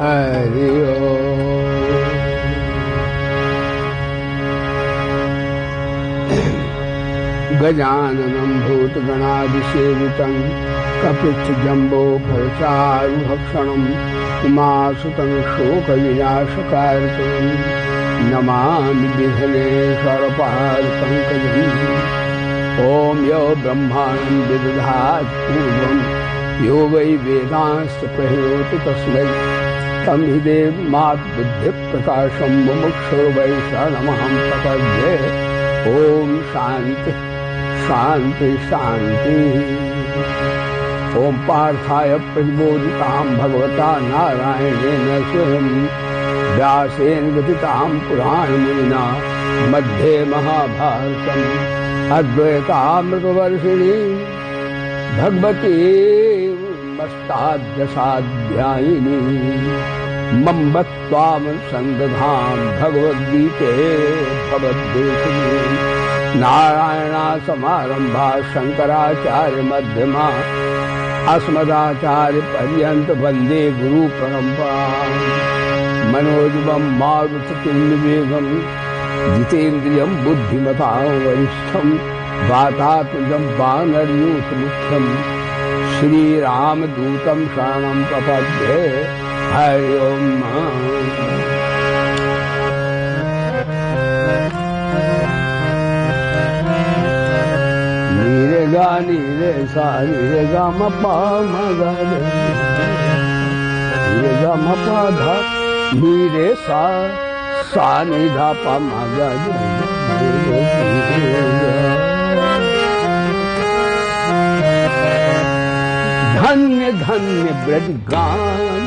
हरि ओम। गजाननं भूतगणादिसेवितं कपित्थजम्बोफलचारुभक्षणं उमासुतं शोकविनाशकारकं नमामि विघ्नेश्वरपादपङ्कजम्। ॐ यो ब्रह्माणं विदधात् पूर्वं यो वै वेदांश्च प्रहिणोति तस्मै तमहिदेव मातबुद्धिप्रकाशं मुमुक्षुर्वै शरणमहं प्रपद्ये। ओम शांति शांति शांति। ओम पार्थाय प्रतिबोधितां भगवता नारायणेन स्वयं व्यासेन गतितां पुराणमुनिना मध्ये महाभारतम् अद्वैतामृतवर्षिणी भगवती मस्ताद्दशाध्यायिनी मम्बत्वामनुसन्दधां भगवद्गीते भगवद्देशिनी। नारायणासमारम्भा शङ्कराचार्य मध्यमा अस्मदाचार्य पर्यन्त वन्दे गुरु परम्पराम्। मनोजवं मारुततुल्यवेगं जितेन्द्रियं बुद्धिमतां वरिष्ठं वातात्मजं वानरयूथमुख्यं श्रीरामदूतं शरणं प्रपद्ये। हरि ओम। नीरे गा नीरे सा नीरे गा म पा म गा रे नीरे गा म पा धा नीरे सा सा नि धा पा म गा रे। धन्य धन्य ब्रज गाम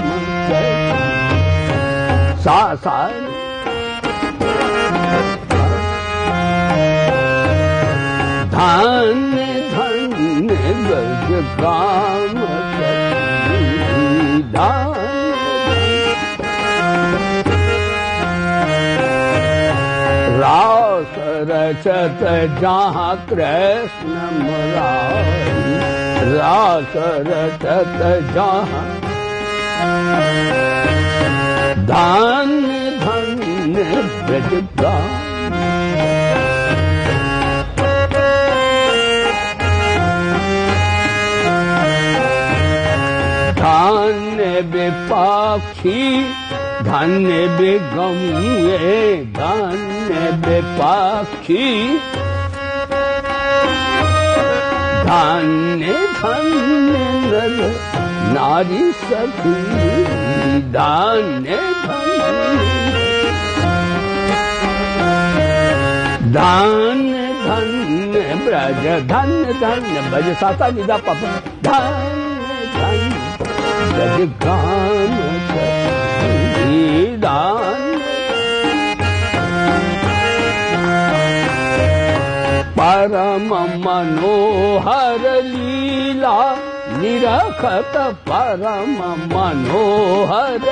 सा सा धन्य धन्य ब्रज गाम रास रचत जहाँ कृष्ण मुरारी रास रचत जहाँ धन्य धन्य ब्रज गाम। धन्य विपाक्षी धन्य विगम्ये धन्य विपाक्षी धन्य धन्य नर नारी सखी धन्य धन्य धन्य ब्रज धन्य धन्य ब्रज साता निदा पप धन्य धन्य ब्रज गान दान। परम मनोहर लीला निरखत परम मनोहर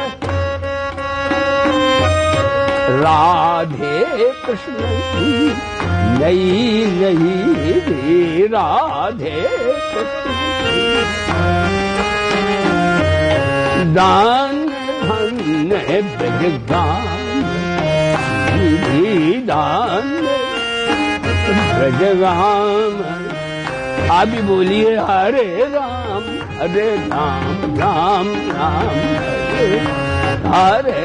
राधे कृष्ण की नई नई राधे कृष्ण दान धन्य ब्रज गान दान ब्रज गान। आप भी बोलिए हरे राम राम राम हरे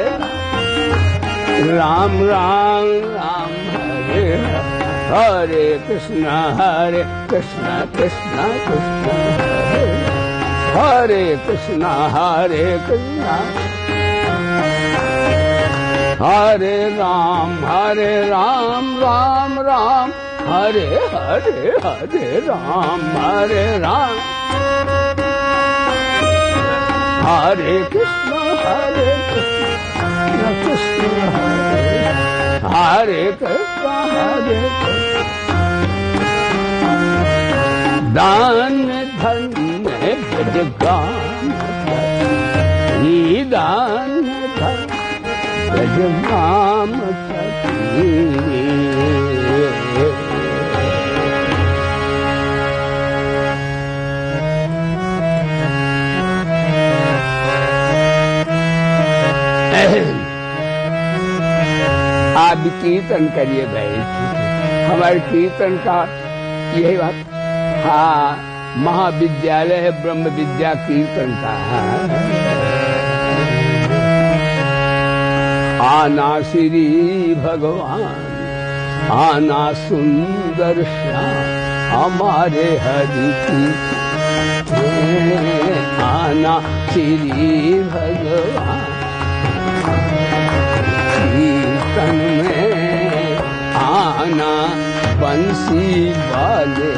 राम राम राम हरे हरे कृष्ण कृष्ण कृष्ण हरे कृष्ण हरे राम राम राम हरे हरे हरे राम हरे कृष्ण कृष्ण हरे कृष्ण दान धन्य ब्रज गान दान ब्रज गाम सखी। आप कीर्तन करिए भाई, हमारे कीर्तन का यही बात। हाँ, महाविद्यालय है ब्रह्म विद्या कीर्तन का। आना श्री भगवान, आना सुंदर श्याम हमारे हरि की, आना श्री भगवान कीर्तन में, आना बंसी वाले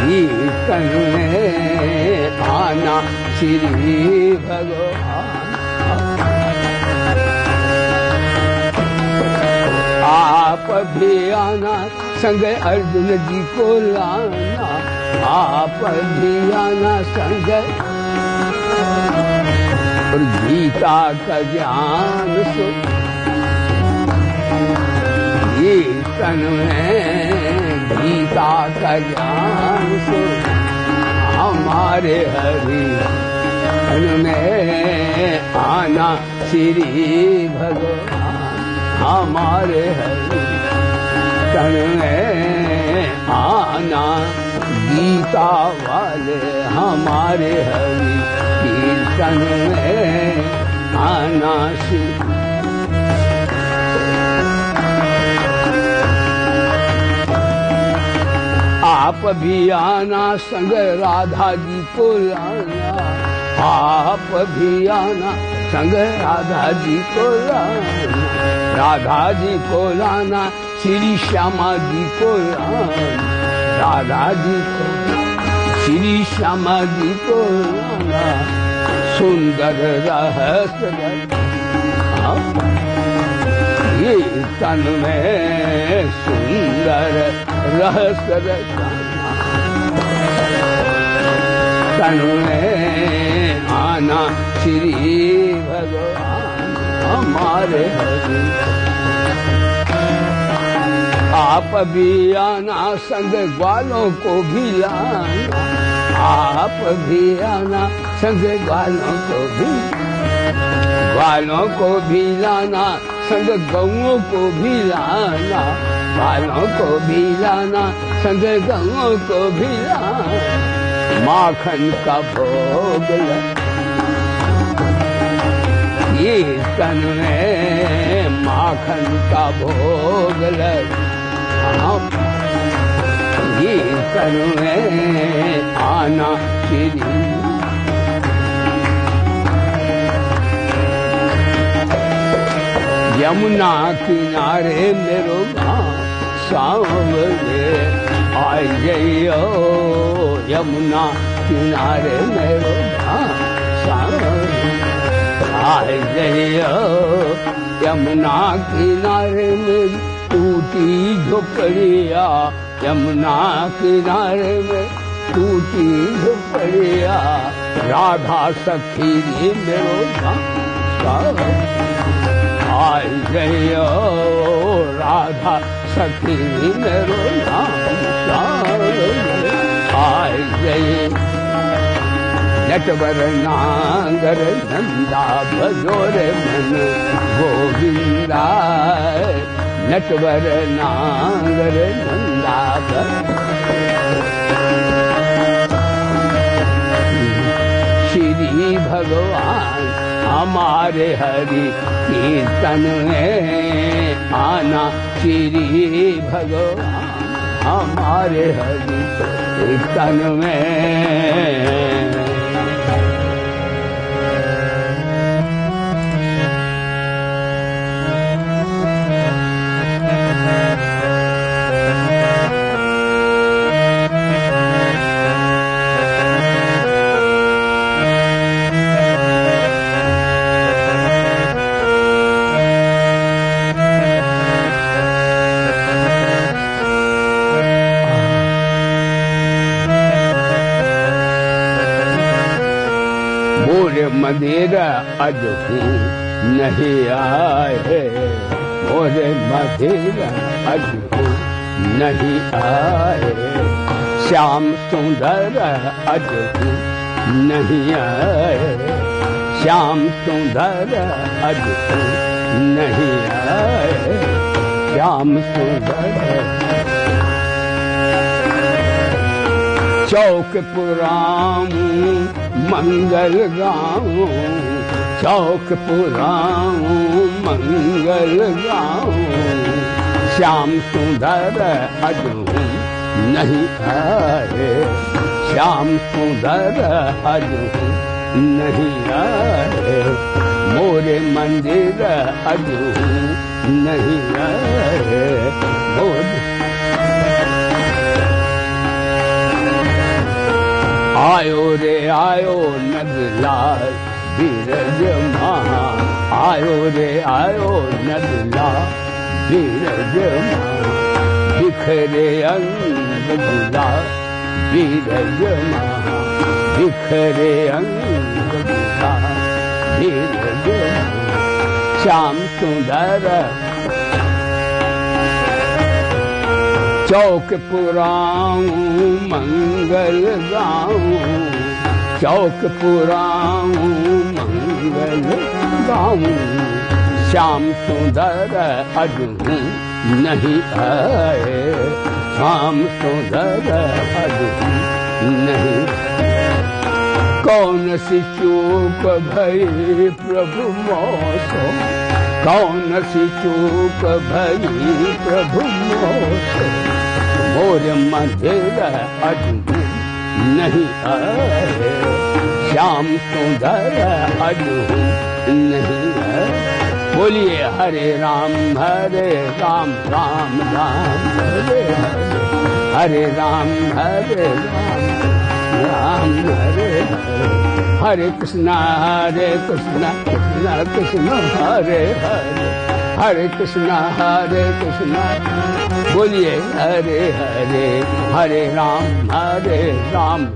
कीर्तन में, आना श्री भगवान। आप भी आना संग अर्जुन जी को लाना, आप भी आना संग, और गीता का ज्ञान सो कीर्तन में, गीता का ज्ञान सो हमारे हरि में, आना श्री भगवान हमारे हरि तन में, आना गीता वाले हमारे हरि कीर्तन में, आना श्री। आप भी आना संग राधा जी को लाना, आप भी आना संग राधा जी को लाना, राधा जी को लाना श्री श्यामा जी को लाना, राधा जी को श्री श्यामा जी को लाना, सुंदर रहस्य ये तन में, सुंदर रहस्य तन में, आना श्री भगवान हमारे हरि। आप भी आना संग ग्वालों को भी लाना, आप भी आना संग ग्वालों को भी लाना, संग गौओं को भी लाना, ग्वालों को भी लाना संग गौओं को भी लाना, माखन का भोग कीर्तन में, माखन का भोग कीर्तन में, आना श्री। यमुना किनारे मेरो गाँव सांवले आय जइयो, यमुना किनारे मेरो गाँव सांवले आय जइयो, यमुना किनारे में टूटी झोपड़िया, यमुना किनारे में टूटी झोपड़िया, राधा सखी मेरो गाँव आय जइयो, राधा सखी मेरो गाँव आय जइयो। नटवर नांगर नंदा भजोरे मन गोविंदा, नटवर नांगर नंदा श्री भगवान हमारे हरि कीर्तन में, आना श्री भगवान हमारे हरि कीर्तन में। मदेरा अज हूँ नहीं आए, मोरे मदेरा अज हूँ नहीं आए, श्याम सुंदर अज हूँ नहीं आए, श्याम सुंदर अज नहीं आए, श्याम सुंदर। चौक पुराऊं मंगल गाऊं, चौक पुराऊं मंगल गाऊं, श्याम सुंदर अजू नहीं आए, श्याम सुंदर अजू नहीं आए, मोरे मंदिर अजू नहीं आए, मोरे आयो रे आयो नदलाल बीरज महा, आयो रे आयो नदलाल बीरज महा, बिखरे अंग गुलाल बीरज महा, बिखरे अंग गुलाल बीरज महा, श्याम सुंदर चौक पुराऊं मंगल गाऊं, चौक पुराऊं मंगल गाऊं, श्याम सुंदर अजू नहीं आए, श्याम सुंदर अजू नहीं। कौन सी चूक भई प्रभु मोसो, कौन सी चूक भई प्रभु मोसो, मोर मंदिर अजू नहीं आए, श्याम सुंदर अजू नहीं आए। बोलिए हरे राम राम राम हरे हरे, हरे राम राम राम हरे हरे, हरे कृष्णा कृष्णा कृष्णा हरे हरे, हरे कृष्णा बोलिए हरे हरे, हरे राम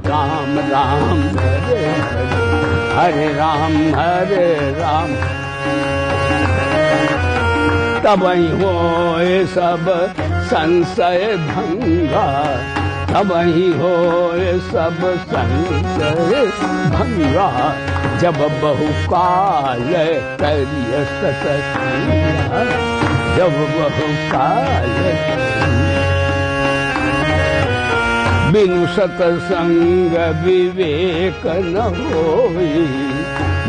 राम राम हरे हरे, हरे राम। तबहि होए सब संशय भंगा, तबहि होए सब संशय भंगा, जब बहुकाल करिय सतसंगा, जब बहुकाल बिनु सतसंग विवेक न होई,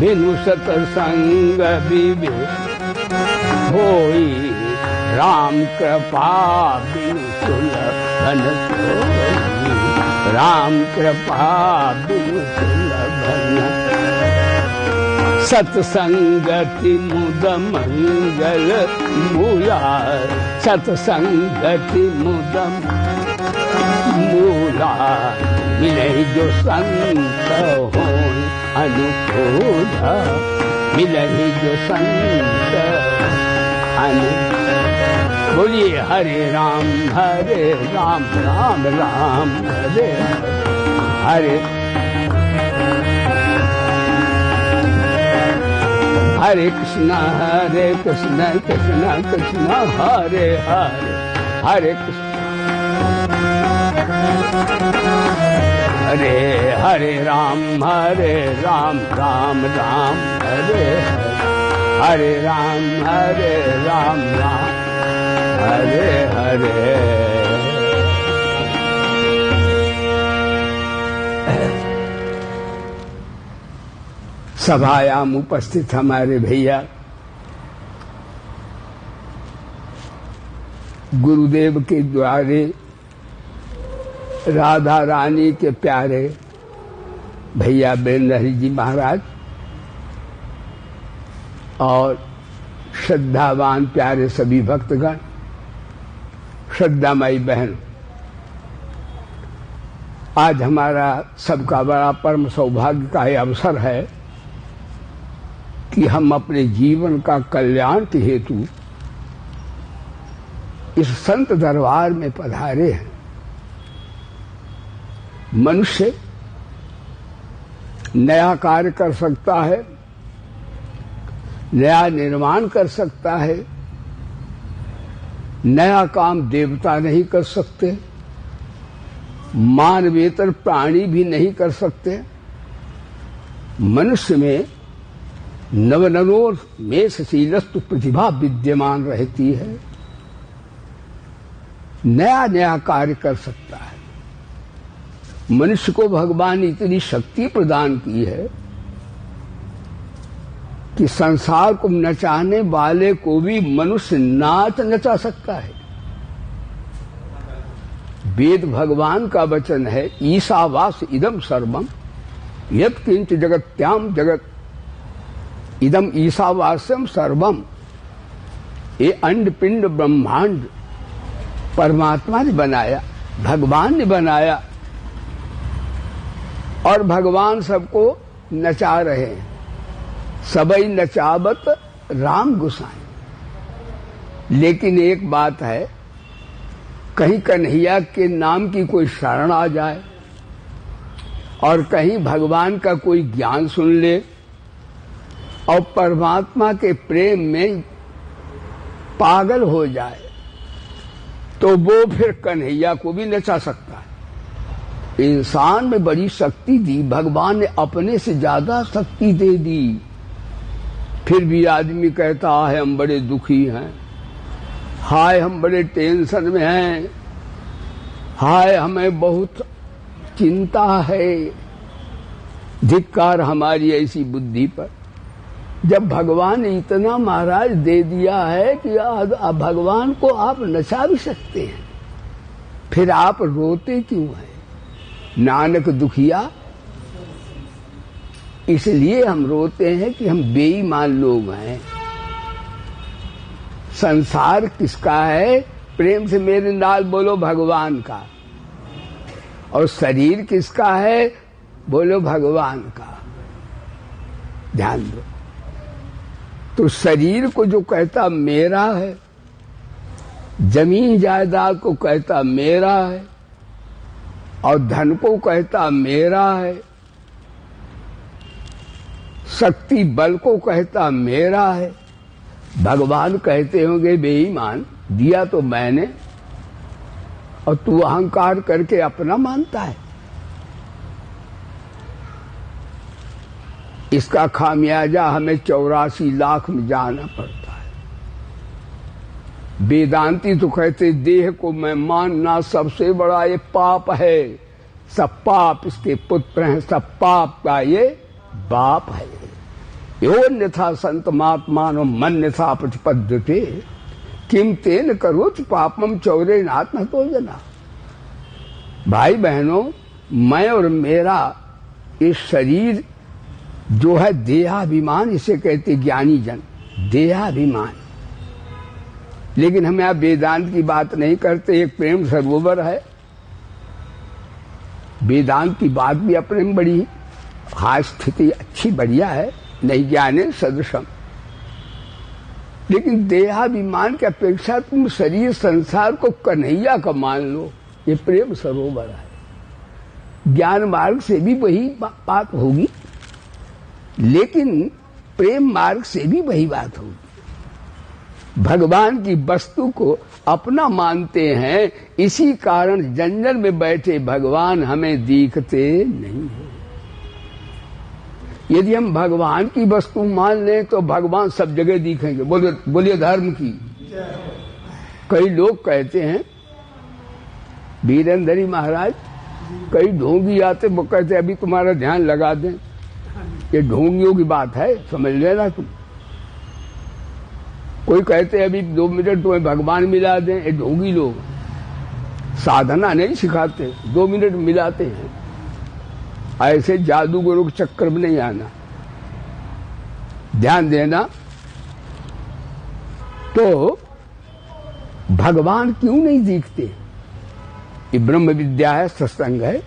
बिनु सतसंग विवेक होई, राम कृपा बिनु सुलभन सोई, राम कृपा बिनु सुलभन। सत्संगति मुद मंगल मूला, सत्संगति मुद मूला, मिले जो संत हो अनुकूला, मिले जो संत अनुकूला। बोलिए हरे राम राम राम हरे हरे, हरे कृष्णा कृष्णा कृष्णा हरे हरे, हरे कृष्ण हरे हरे राम राम राम हरे हरे, हरे राम राम हरे हरे। सभायाम उपस्थित हमारे भैया गुरुदेव के द्वारे राधा रानी के प्यारे भैया बेनहरी जी महाराज और श्रद्धावान प्यारे सभी भक्तगण, श्रद्धामयी बहन, आज हमारा सबका बड़ा परम सौभाग्य का यह अवसर है कि हम अपने जीवन का कल्याण के हेतु इस संत दरबार में पधारे हैं। मनुष्य नया कार्य कर सकता है, नया निर्माण कर सकता है, नया काम देवता नहीं कर सकते, मानवेतर प्राणी भी नहीं कर सकते। मनुष्य में नवननोर मेषशीलस्तु प्रतिभा विद्यमान रहती है, नया नया कार्य कर सकता है। मनुष्य को भगवान ने इतनी शक्ति प्रदान की है कि संसार को नचाने वाले को भी मनुष्य नाच नचा सकता है। वेद भगवान का वचन है, ईशावास इदम सर्वम यत् किंच जगत्याम जगत इदम ईशावास्यम सर्वम। ये अंड पिंड ब्रह्मांड परमात्मा ने बनाया, भगवान ने बनाया, और भगवान सबको नचा रहे हैं। सबई नचावत राम गुसाई। लेकिन एक बात है, कहीं कन्हैया के नाम की कोई शरण आ जाए और कहीं भगवान का कोई ज्ञान सुन ले और परमात्मा के प्रेम में पागल हो जाए तो वो फिर कन्हैया को भी नचा सकता है। इंसान में बड़ी शक्ति दी भगवान ने, अपने से ज्यादा शक्ति दे दी। फिर भी आदमी कहता है हम बड़े दुखी हैं, हाय हम बड़े टेंशन में हैं, हाय हमें बहुत चिंता है। धिक्कार हमारी ऐसी बुद्धि पर। जब भगवान ने इतना महाराज दे दिया है कि भगवान को आप नचा भी सकते हैं, फिर आप रोते क्यों हैं? नानक दुखिया इसलिए हम रोते हैं कि हम बेईमान लोग हैं। संसार किसका है? प्रेम से मेरे नाल बोलो, भगवान का। और शरीर किसका है? बोलो भगवान का। ध्यान दो। तो शरीर को जो कहता मेरा है, जमीन जायदाद को कहता मेरा है, और धन को कहता मेरा है, शक्ति बल को कहता मेरा है। भगवान कहते होंगे बेईमान, दिया तो मैंने और तू अहंकार करके अपना मानता है। इसका खामियाजा हमें 84 लाख में जाना पड़ता है। वेदांती तो कहते देह को मैं मानना सबसे बड़ा ये पाप है, सब पाप इसके पुत्र हैं, सब पाप का ये बाप है। योन्यथा संत महात्मानो मन्यथा प्रतिपद्यते किम तेन करोति पापम चौरेन आत्महतो जना। भाई बहनों, मैं और मेरा ये शरीर जो है देहाभिमान, इसे कहते ज्ञानी जन, देहाभिमान। लेकिन हम यहाँ वेदांत की बात नहीं करते। एक प्रेम सरोवर है, वेदांत की बात भी अपने में बड़ी हाय स्थिति अच्छी बढ़िया है, नहीं ज्ञाने सदृशम। लेकिन देहाभिमान की अपेक्षा तुम शरीर संसार को कन्हैया का मान लो, ये प्रेम सरोवर है। ज्ञान मार्ग से भी वही बात होगी, लेकिन प्रेम मार्ग से भी वही बात होगी। भगवान की वस्तु को अपना मानते हैं, इसी कारण जंगल में बैठे भगवान हमें दिखते नहीं है। यदि हम भगवान की वस्तु मान लें तो भगवान सब जगह दिखेंगे। बोलिए धर्म की। कई लोग कहते हैं, वीरेंद्री महाराज, कई ढोंगी आते, वो कहते अभी तुम्हारा ध्यान लगा दें। ये ढोंगियों की बात है, समझ लेना तुम। कोई कहते अभी 2 मिनट तुम्हें भगवान मिला दें, ये ढोंगी लोग। साधना नहीं सिखाते, 2 मिनट मिलाते हैं। ऐसे जादूगरों के चक्कर में नहीं आना, ध्यान देना। तो भगवान क्यों नहीं दिखते? ये ब्रह्म विद्या है, सत्संग है।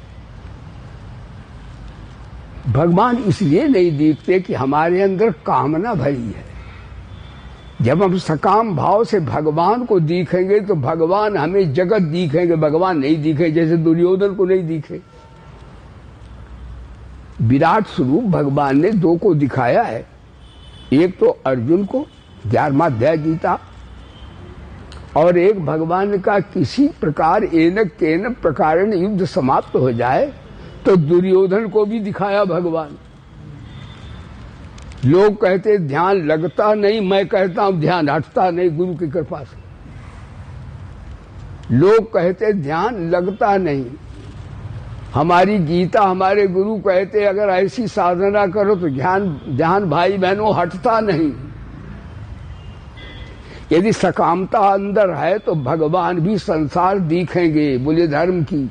भगवान इसलिए नहीं दिखते कि हमारे अंदर कामना भरी है। जब हम सकाम भाव से भगवान को दिखेंगे तो भगवान हमें जगत दिखेंगे, भगवान नहीं दिखे। जैसे दुर्योधन को नहीं दिखे। विराट स्वरूप भगवान ने 2 को दिखाया है। एक तो अर्जुन को 11वां अध्याय गीता, और एक भगवान ने कहा किसी प्रकार एनक केन प्रकार युद्ध समाप्त हो जाए तो दुर्योधन को भी दिखाया भगवान। लोग कहते ध्यान लगता नहीं, मैं कहता हूं ध्यान हटता नहीं गुरु की कृपा से। लोग कहते ध्यान लगता नहीं, हमारी गीता हमारे गुरु कहते अगर ऐसी साधना करो तो ध्यान भाई बहनों हटता नहीं। यदि सकामता अंदर है तो भगवान भी संसार दिखेंगे, बोले धर्म की।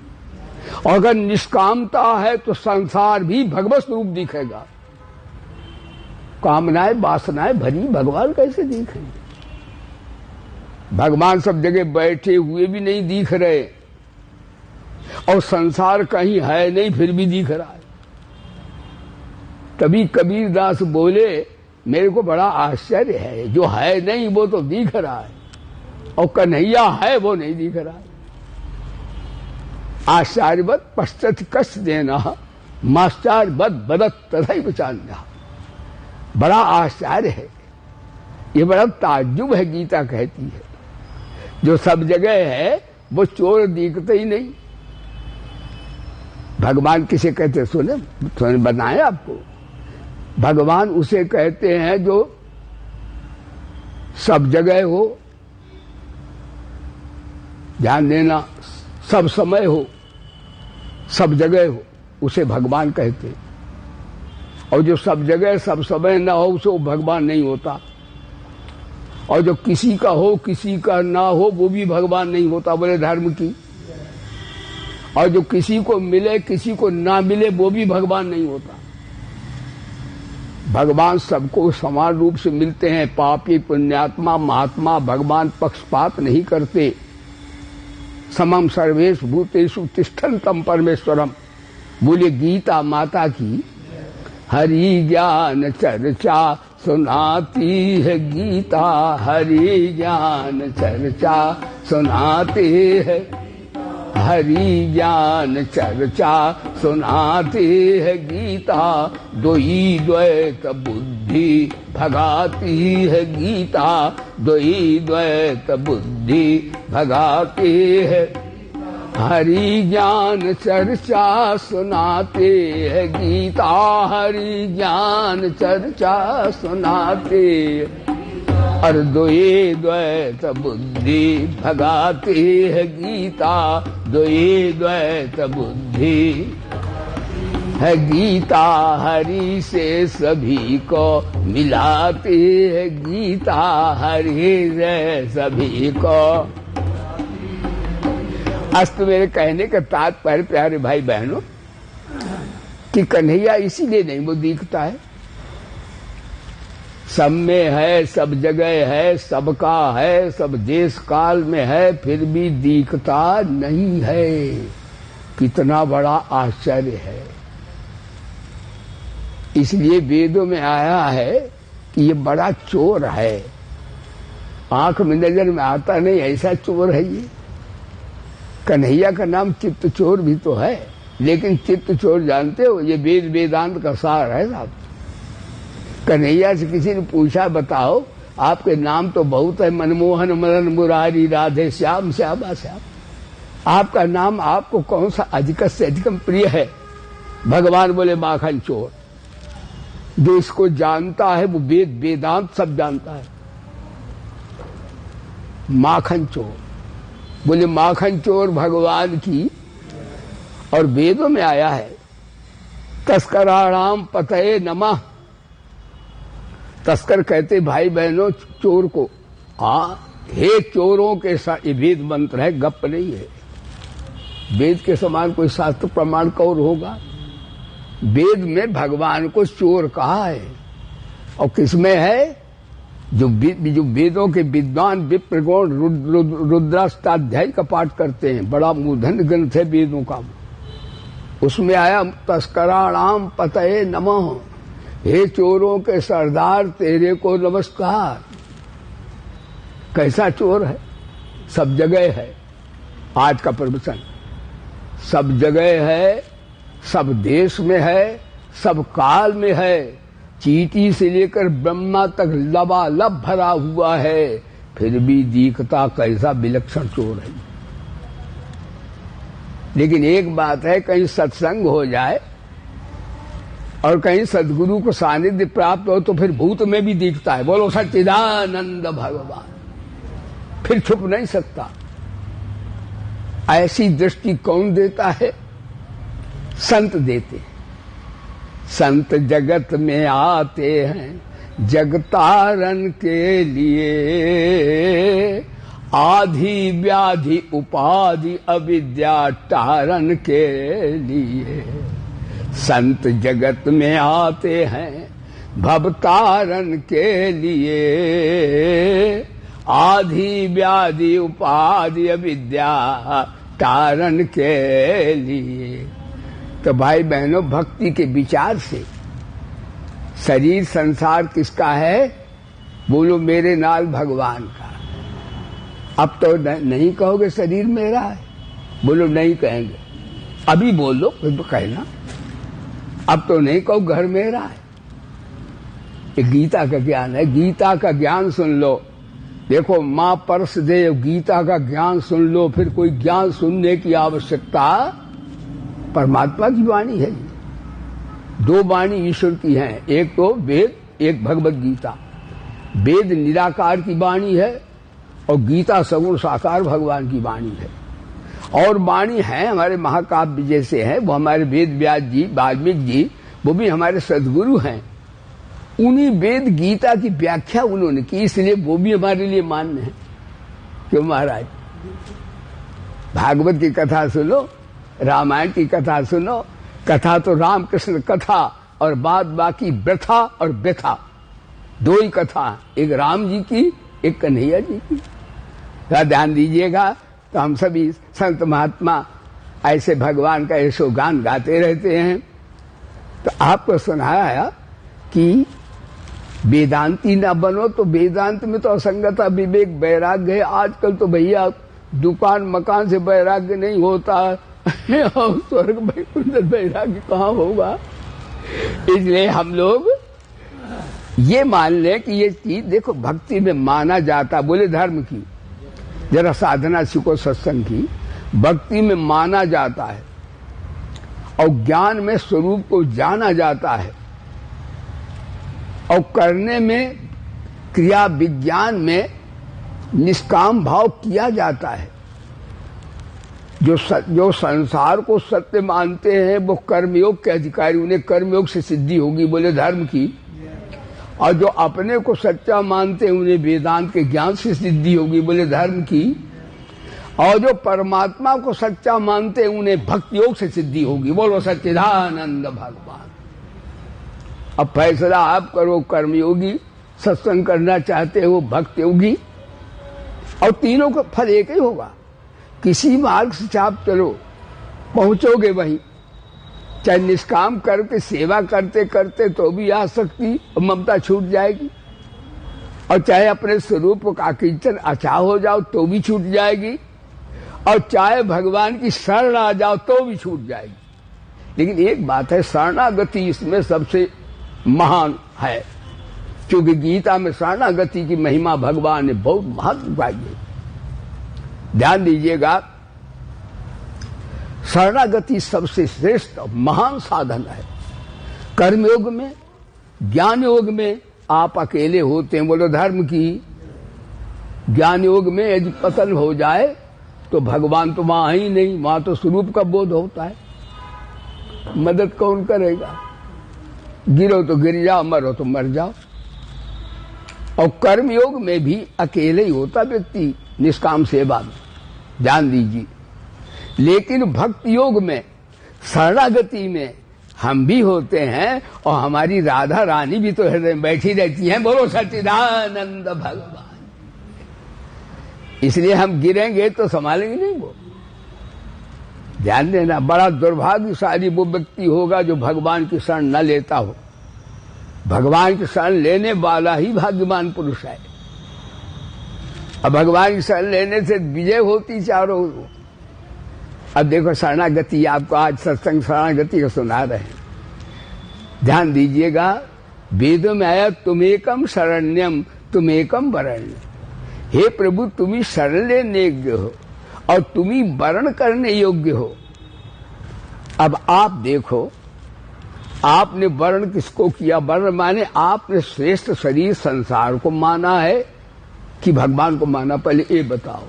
और अगर निष्कामता है तो संसार भी भगवत रूप दिखेगा। कामनाएं वासनाएं भरी भगवान कैसे दिखेंगे? भगवान सब जगह बैठे हुए भी नहीं दिख रहे और संसार कहीं है नहीं फिर भी दिख रहा है। तभी कबीरदास बोले मेरे को बड़ा आश्चर्य है, जो है नहीं वो तो दिख रहा है और कन्हैया है वो नहीं दिख रहा है। आश्चर्यवत पश्चात कष्ट देना, माश्चर्यवत बदत तथैव चान्यः। बड़ा आश्चर्य है, ये बड़ा ताज्जुब है। गीता कहती है जो सब जगह है वो चोर दिखते ही नहीं। भगवान किसे कहते सुने बताए आपको। भगवान उसे कहते हैं जो सब जगह हो, ध्यान देना, सब समय हो, सब जगह हो, उसे भगवान कहते हैं। और जो सब जगह सब समय ना हो उसे वो भगवान नहीं होता। और जो किसी का हो किसी का ना हो वो भी भगवान नहीं होता, बोले धर्म की। और जो किसी को मिले किसी को ना मिले वो भी भगवान नहीं होता। भगवान सबको समान रूप से मिलते हैं। पापी पुण्यात्मा महात्मा भगवान पक्षपात नहीं करते। समम सर्वेषु भूतेषु तिष्ठन्तं परमेश्वरम, बोले गीता माता की। हरि ज्ञान चर्चा सुनाती है गीता, हरि ज्ञान चर्चा सुनाती है, हरि ज्ञान चर्चा सुनाती है गीता। द्वयी द्वैत बुद्धि भगाती है गीता, द्वयी द्वैत बुद्धि भगाती है। हरि ज्ञान चर्चा सुनाते है गीता, हरि ज्ञान चर्चा सुनाते। और द्वये द्वैत बुद्धि भगाती है गीता, द्वये द्वैत बुद्धि है गीता। हरि से सभी को मिलाती है गीता, हरि से सभी को। अस्त मेरे कहने का तात्पर्य प्यारे भाई बहनों कि कन्हैया इसीलिए नहीं वो दिखता है। सब में है, सब जगह है, सबका है, सब देश काल में है, फिर भी दिखता नहीं है। कितना बड़ा आश्चर्य है। इसलिए वेदों में आया है कि ये बड़ा चोर है, आंख में नजर में आता नहीं, ऐसा चोर है ये। कन्हैया का नाम चित्त चोर भी तो है, लेकिन चित्त चोर जानते हो ये वेद वेदांत का सार है साहब। कन्हैया से किसी ने पूछा बताओ आपके नाम तो बहुत है, मनमोहन मदन मुरारी राधे श्याम श्यामा श्याम, आपका नाम आपको कौन सा अधिक से अधिकम प्रिय है? भगवान बोले माखन चोर। जो इसको जानता है वो वेद वेदांत सब जानता है। माखन चोर, बोले माखन चोर भगवान की। और वेदों में आया है तस्कराणाम पतये नमः। तस्कर कहते भाई बहनों चोर को, हे चोरों के साथ, ये वेद मंत्र है, गप नहीं है। वेद के समान कोई शास्त्र प्रमाण कौर होगा? वेद में भगवान को चोर कहा है। और किसमें है? जो वेदों के विद्वान विप्रगण रुद्राष्टाध्याय का पाठ करते हैं, बड़ा मूर्धन्य ग्रंथ है वेदों का, उसमें आया तस्कराणाम पतये नमः, हे चोरों के सरदार तेरे को नमस्कार। कैसा चोर है? सब जगह है। आज का प्रवचन सब जगह है, सब देश में है, सब काल में है। चींटी से लेकर ब्रह्मा तक लबालब भरा हुआ है, फिर भी दिखता कैसा विलक्षण चोर है। लेकिन एक बात है, कहीं सत्संग हो जाए और कहीं सदगुरु को सानिध्य प्राप्त हो तो फिर भूत में भी दिखता है। बोलो सच्चिदानंद भगवान, फिर छुप नहीं सकता। ऐसी दृष्टि कौन देता है? संत देते हैं। संत जगत में आते हैं जगतारण के लिए, आधि व्याधि उपाधि अविद्या तारण के लिए। संत जगत में आते हैं भवतारण के लिए, आधि व्याधि उपाधि अविद्या तारण के लिए। तो भाई बहनों, भक्ति के विचार से शरीर संसार किसका है? बोलो मेरे नाल भगवान का। अब तो नहीं कहोगे शरीर मेरा है, बोलो नहीं कहेंगे। अभी बोलो फिर तो कहना। अब तो नहीं कहो घर मेरा है। ये गीता का ज्ञान है। गीता का ज्ञान सुन लो। देखो मां परस देव, गीता का ज्ञान सुन लो, फिर कोई ज्ञान सुनने की आवश्यकता। परमात्मा की वाणी है। दो वाणी ईश्वर की हैं, एक तो वेद, एक भगवत गीता। वेद निराकार की वाणी है और गीता सगुण साकार भगवान की वाणी है। और वाणी है हमारे महाकाव्य जैसे है, वो हमारे वेद व्यास जी, वाल्मीकि जी, वो भी हमारे सदगुरु हैं। उन्हीं वेद गीता की व्याख्या उन्होंने की, इसलिए वो भी हमारे लिए मान्य है। क्यों महाराज? भागवत की कथा सुनो, रामायण की कथा सुनो। कथा तो राम कृष्ण कथा और बाद बाकी व्यथा और व्यथा, दो ही कथा, एक राम जी की, एक कन्हैया जी की। ध्यान दीजिएगा। तो हम सभी संत महात्मा ऐसे भगवान का ऐसो गान गाते रहते हैं। तो आपको सुनाया कि वेदांती ना बनो, तो वेदांत में तो असंगता विवेक वैराग्य है। आजकल तो भैया दुकान मकान से वैराग्य नहीं होता और स्वर्ग वैकुंठ वैराग्य कहाँ होगा। इसलिए हम लोग ये मान लें कि ये चीज देखो भक्ति में माना जाता। बोले धर्म की, जरा साधना सीखो सत्संग की। भक्ति में माना जाता है और ज्ञान में स्वरूप को जाना जाता है और करने में क्रिया विज्ञान में निष्काम भाव किया जाता है। जो संसार को सत्य मानते हैं वो कर्मयोग के अधिकारी, उन्हें कर्मयोग से सिद्धि होगी। बोले धर्म की। और जो अपने को सच्चा मानते हैं उन्हें वेदांत के ज्ञान से सिद्धि होगी। बोले धर्म की। और जो परमात्मा को सच्चा मानते हैं उन्हें भक्ति योग से सिद्धि होगी। बोलो सच्चिदानंद भगवान। अब फैसला आप करो, कर्मयोगी सत्संग करना चाहते हो, भक्ति योगी, और तीनों का फल एक ही होगा। किसी मार्ग से आप चलो पहुंचोगे वहीं। चाहे निष्काम करके सेवा करते करते तो भी आसक्ति और ममता छूट जाएगी, और चाहे अपने स्वरूप का कीर्तन अचाह हो जाओ तो भी छूट जाएगी, और चाहे भगवान की शरण आ जाओ तो भी छूट जाएगी। लेकिन एक बात है, शरणागति इसमें सबसे महान है, क्योंकि गीता में शरणागति की महिमा भगवान ने बहुत महत्व पाई है। ध्यान दीजिएगा, शरणागति सबसे श्रेष्ठ महान साधन है। कर्मयोग में, ज्ञान योग में आप अकेले होते हैं। बोलो धर्म की। ज्ञान योग में यदि पतन हो जाए तो भगवान तो वहां ही नहीं, वहां तो स्वरूप का बोध होता है। मदद कौन करेगा? गिरो तो गिर जाओ, मरो तो मर जाओ। और कर्मयोग में भी अकेले ही होता व्यक्ति निष्काम सेवा में। ध्यान दीजिए। लेकिन भक्ति योग में, शरणागति में हम भी होते हैं और हमारी राधा रानी भी तो हृदय में बैठी रहती हैं। बोलो सच्चिदानंद भगवान। इसलिए हम गिरेंगे तो संभालेंगे नहीं वो। ध्यान देना, बड़ा दुर्भाग्यशाली वो व्यक्ति होगा जो भगवान की शरण न लेता हो। भगवान की शरण लेने वाला ही भाग्यवान पुरुष है। अब भगवान की शरण लेने से विजय होती चारों। अब देखो शरणागति, आपको आज सत्संग शरणागति को सुना रहे हैं। ध्यान दीजिएगा, वेदों में आया तुम एकम शरण्यम तुम एकम वरण्य। हे प्रभु, तुम ही शरण लेने योग्य हो और तुम ही वरण करने योग्य हो। अब आप देखो, आपने वर्ण किसको किया? वर्ण माने आपने श्रेष्ठ शरीर संसार को माना है कि भगवान को माना? पहले ये बताओ।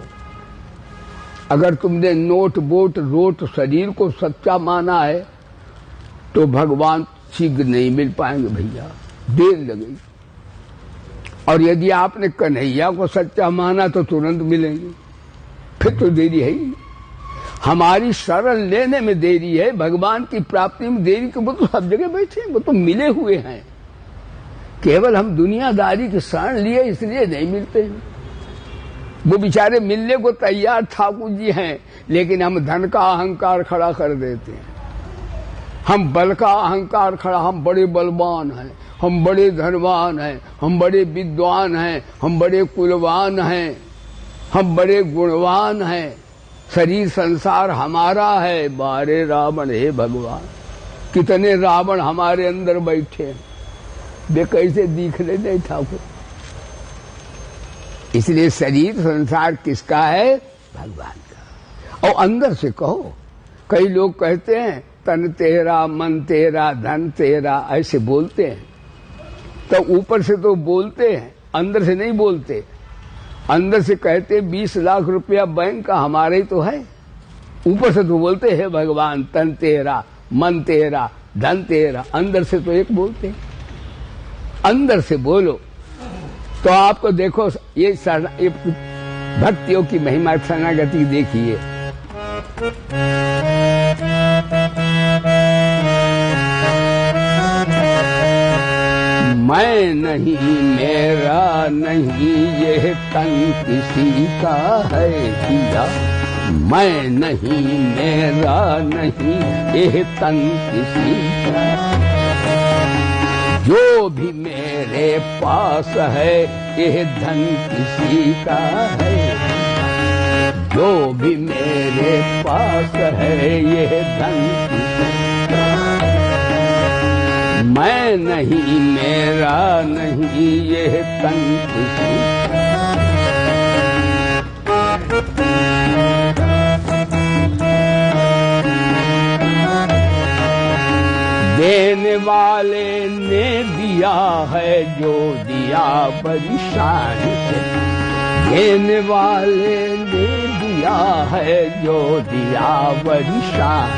अगर तुमने नोट बोट रोट शरीर को सच्चा माना है तो भगवान शीघ्र नहीं मिल पाएंगे भैया, देर लगेगी। और यदि आपने कन्हैया को सच्चा माना तो तुरंत मिलेंगे, फिर तो देरी है ही। हमारी शरण लेने में देरी है, भगवान की प्राप्ति में देरी। तो वो तो सब जगह बैठे हैं, वो तो मिले हुए हैं। केवल हम दुनियादारी की शरण लिए इसलिए नहीं मिलते हैं। वो बेचारे मिलने को तैयार ठाकुर जी हैं, लेकिन हम धन का अहंकार खड़ा कर देते हैं। हम बल का अहंकार खड़ा, हम बड़े बलवान हैं, हम बड़े धनवान हैं, हम बड़े विद्वान हैं, हम बड़े कुलवान हैं, हम बड़े गुणवान हैं, शरीर संसार हमारा है। बारे रावण हे भगवान, कितने रावण हमारे अंदर बैठे हैं, वे कैसे दिख रहे नहीं ठाकुर। इसलिए शरीर संसार किसका है? भगवान का। और अंदर से कहो। कई लोग कहते हैं तन तेरा, मन तेरा, धन तेरा, ऐसे बोलते हैं। तो ऊपर से तो बोलते हैं, अंदर से नहीं बोलते। अंदर से कहते 20 लाख रुपया बैंक का हमारे ही तो है, ऊपर से तो बोलते हैं भगवान तन तेरा, मन तेरा, धन तेरा। अंदर से तो एक बोलते हैं। अंदर से बोलो तो आपको देखो ये भक्तियों की महिमा शरणागति देखिए। मैं नहीं मेरा नहीं ये तन किसी का है दिया। मैं नहीं मेरा नहीं ये तन किसी का। जो भी मेरे पास है ये धन किसी का है। जो भी मेरे पास है ये धन किसी का। मैं नहीं मेरा नहीं ये तन किसी का। देने वाले ने दिया है जो दिया बड़ी शान से। देने वाले ने दिया है जो दिया बड़ी शान।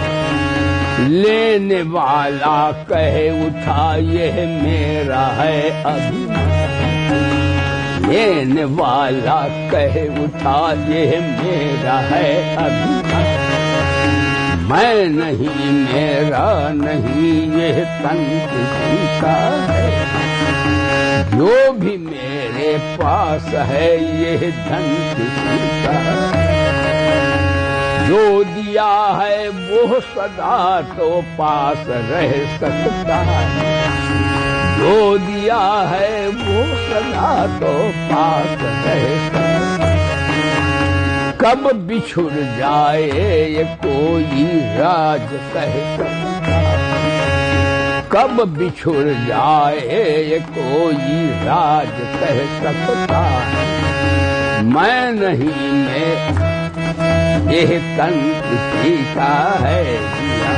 लेने वाला कहे उठा ये मेरा है अभिमान। लेने वाला कहे उठा ये मेरा है अभिमान। मैं नहीं मेरा नहीं ये तन किसी का है। जो भी मेरे पास है ये धन किसी का है। जो दिया है वो सदा तो पास रह सकता है। जो दिया है वो सदा तो पास रह सकता है। कब बिछुड़ जाए ये कोई राज कह सकता है। कब बिछुड़ जाए ये कोई राज कह सकता है। मैं नहीं मैं ये तन किसी का है दिया।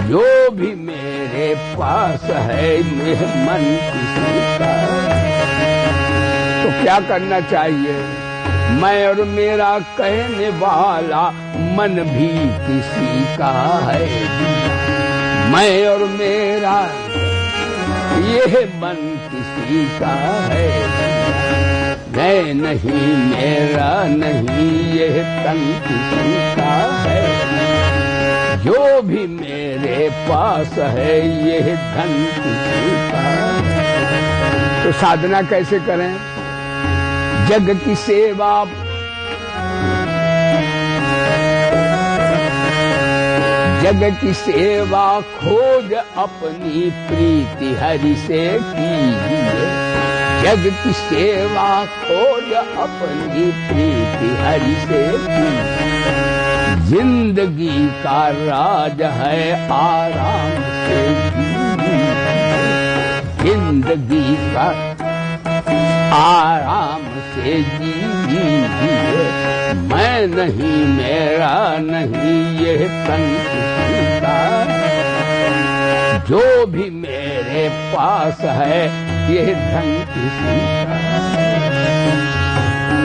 जो भी मेरे पास है मेरे मन किसी का है। तो क्या करना चाहिए? मैं और मेरा कहने वाला मन भी किसी का है। मैं और मेरा ये मन किसी का है। मैं नहीं मेरा नहीं ये तन किसी का है। जो भी मेरे पास है ये धन किसी का है। तो साधना कैसे करें? जग की सेवा जग की सेवा खोज अपनी प्रीति हरि से कीजिए। जग की सेवा खोज अपनी प्रीति हरि से कीजिए। जिंदगी का राज है आराम से जीजिए। जिंदगी का आराम से जीजिए। मैं नहीं मेरा नहीं ये तन किसी का। जो भी मेरे पास है ये धन किसी का।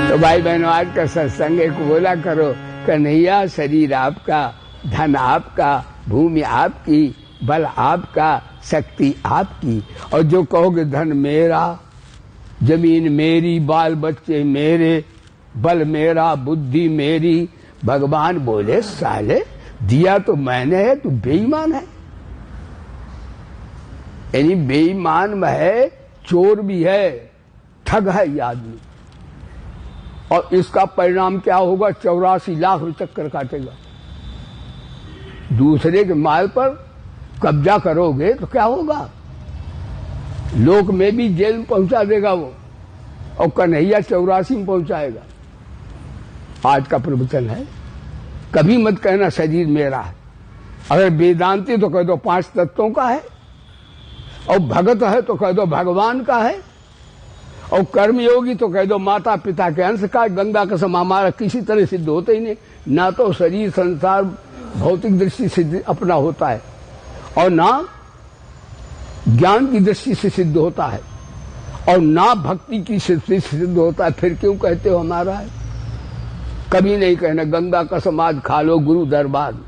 तो भाई बहनों, आज का सत्संग को बोला करो, कन्हैया शरीर आपका, धन आपका, भूमि आपकी, बल आपका, शक्ति आपकी। और जो कहोगे धन मेरा, जमीन मेरी, बाल बच्चे मेरे, बल मेरा, बुद्धि मेरी, भगवान बोले साले दिया तो मैंने है, तू बेईमान है। यानी बेईमान है, चोर भी है, ठग है ये आदमी। और इसका परिणाम क्या होगा? 84 लाख रुपये चक्कर काटेगा। दूसरे के माल पर कब्जा करोगे तो क्या होगा? लोक में भी जेल में पहुंचा देगा वो, और कन्हैया 84 में पहुंचाएगा। आज का प्रवचन है, कभी मत कहना शरीर मेरा है। अगर वेदांती तो कह दो 5 तत्वों का है, और भगत है तो कह दो भगवान का है, और कर्मयोगी तो कह दो माता पिता के अंश का। गंगा का सम हमारा किसी तरह सिद्ध होता ही नहीं। ना तो शरीर संसार भौतिक दृष्टि से अपना होता है, और ना ज्ञान की दृष्टि से सिद्ध होता है, और ना भक्ति की दृष्टि से सिद्ध होता है। फिर क्यों कहते हो हमारा है? कभी नहीं कहना गंगा का समाज खा लो गुरु दरबार में,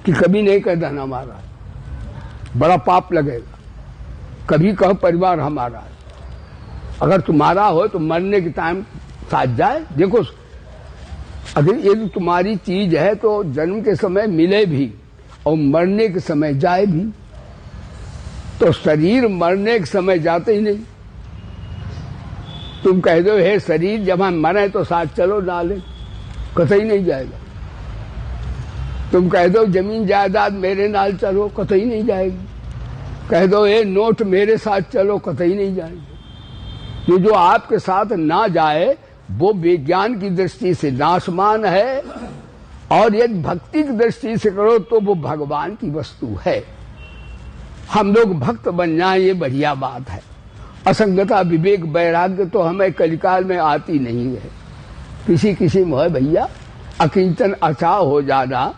कि कभी नहीं कह देना हमारा है, बड़ा पाप लगेगा। कभी कहो परिवार हमारा है। अगर तुम्हारा हो तो मरने के टाइम साथ जाए। देखो, अगर ये तुम्हारी चीज है तो जन्म के समय मिले भी और मरने के समय जाए भी। तो शरीर मरने के समय जाते ही नहीं। तुम कह दो हे शरीर जब हम मरे तो साथ चलो ना ले, कतई नहीं जाएगा। तुम कह दो जमीन जायदाद मेरे नाल चलो, कतई नहीं जाएगी। कह दो ये नोट मेरे साथ चलो, कतई नहीं जाएगी। जो आपके साथ ना जाए वो विज्ञान की दृष्टि से नाशमान है, और यदि भक्ति की दृष्टि से करो तो वो भगवान की वस्तु है। हम लोग भक्त बन जाए ये बढ़िया बात है। असंगता विवेक वैराग्य तो हमें कलिकाल में आती नहीं है। किसी किसी में है भैया, अकिंचन अचाह हो जाना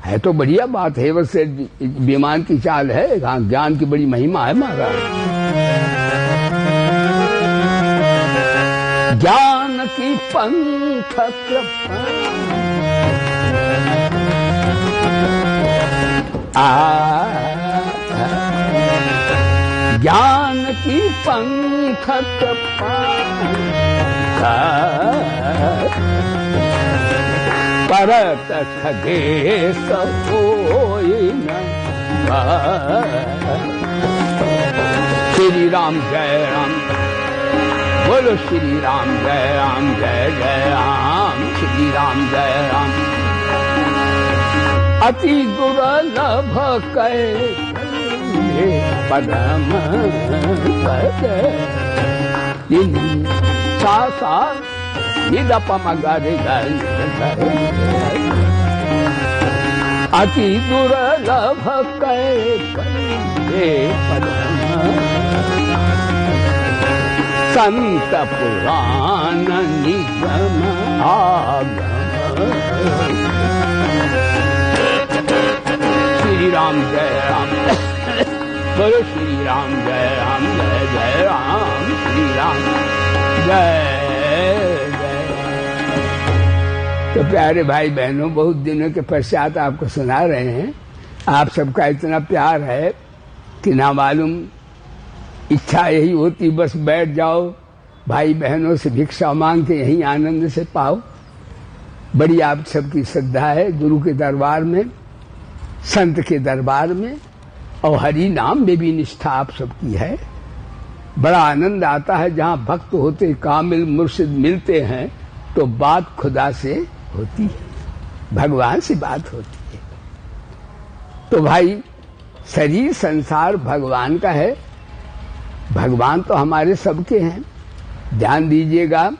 है तो बढ़िया बात है। वैसे विमान की चाल है, ज्ञान की बड़ी महिमा है महाराज। ज्ञान की पंख कृपा ज्ञान की पंख कृपा परत खगे सोई न। श्री राम जय राम, बोलो श्री राम जय राम, जय जय राम, श्री राम जय राम। अति दुर्लभ कै पदम सा सा निदपमगरि अति दुर्लभ कै पदम संत पुराण निगम आगम। श्री राम जय राम, बोलो श्री राम जय राम, जय जय राम, श्री राम जय जय। तो प्यारे भाई बहनों, बहुत दिनों के पश्चात आपको सुना रहे हैं। आप सबका इतना प्यार है कि ना मालूम। इच्छा यही होती बस बैठ जाओ, भाई बहनों से भिक्षा मांग के यहीं आनंद से पाओ। बड़ी आप सबकी श्रद्धा है गुरु के दरबार में, संत के दरबार में, और हरि नाम में भी निष्ठा आप सबकी है। बड़ा आनंद आता है जहाँ भक्त होते कामिल मुर्शिद मिलते हैं तो बात खुदा से होती है, भगवान से बात होती है। तो भाई शरीर संसार भगवान का है, भगवान तो हमारे सबके हैं, ध्यान दीजिएगा।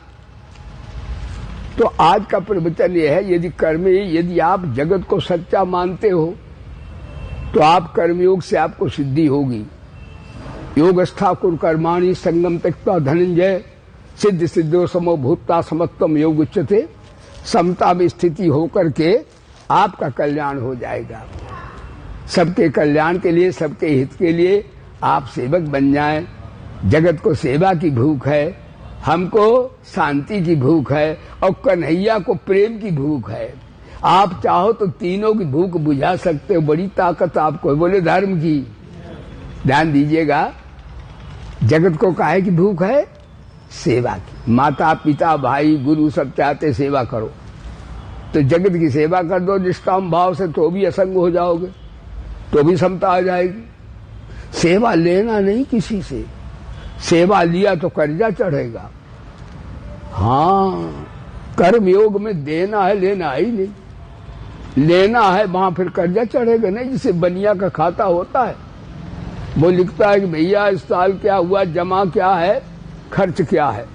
तो आज का प्रवचन यह है, यदि आप जगत को सच्चा मानते हो तो आप कर्मयोग से आपको सिद्धि होगी। योगस्था कुर कर्माणि संगम त्यक्त्वा धनंजय सिद्ध सिद्धो समो भूता समत्वम योग उच्यते। समता में स्थिति होकर के आपका कल्याण हो जाएगा। सबके कल्याण के लिए, सबके हित के लिए आप सेवक बन जाएं। जगत को सेवा की भूख है, हमको शांति की भूख है और कन्हैया को प्रेम की भूख है। आप चाहो तो तीनों की भूख बुझा सकते हो, बड़ी ताकत आपको। बोले धर्म की, ध्यान दीजिएगा। जगत को काहे की भूख है? सेवा की। माता पिता भाई गुरु सब चाहते सेवा करो, तो जगत की सेवा कर दो निष्काम भाव से, तो भी असंग हो जाओगे, तो भी समता आ जाएगी। सेवा लेना नहीं किसी से, सेवा लिया तो कर्जा चढ़ेगा। हाँ, कर्म योग में देना है, लेना ही नहीं। लेना है वहां फिर कर्जा चढ़ेगा नहीं। जिसे बनिया का खाता होता है, वो लिखता है कि भैया इस साल क्या हुआ, जमा क्या है, खर्च क्या है।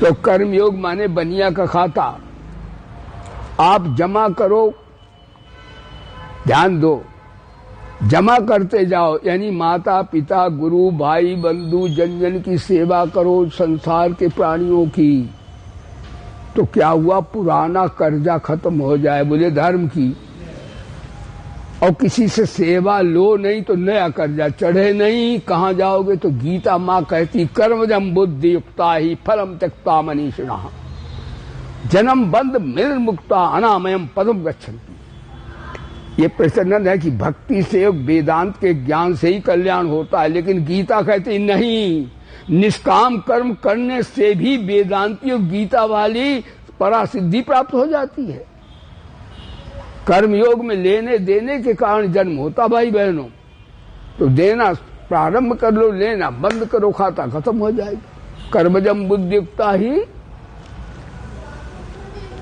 तो कर्म योग माने बनिया का खाता। आप जमा करो, ध्यान दो, जमा करते जाओ, यानी माता पिता गुरु भाई बंधु जन जन की सेवा करो, संसार के प्राणियों की। तो क्या हुआ, पुराना कर्जा खत्म हो जाए। बोले धर्म की। और किसी से सेवा लो नहीं तो नया कर्जा चढ़े नहीं। कहाँ जाओगे? तो गीता माँ कहती कर्मजम बुद्धि युक्ता ही फलम त्यक्ता मनीषिणः जन्म बंध मिल मुक्ता अनामयम पदम गच्छन्ति। ये प्रचलन है कि भक्ति से वेदांत के ज्ञान से ही कल्याण होता है, लेकिन गीता कहती नहीं, निष्काम कर्म करने से भी वेदांतियों गीता वाली परासिद्धि प्राप्त हो जाती है। कर्म योग में लेने देने के कारण जन्म होता भाई बहनों। तो देना प्रारंभ कर लो, लेना बंद करो, खाता खत्म हो जाएगा। कर्मजम बुद्धियुक्ता ही।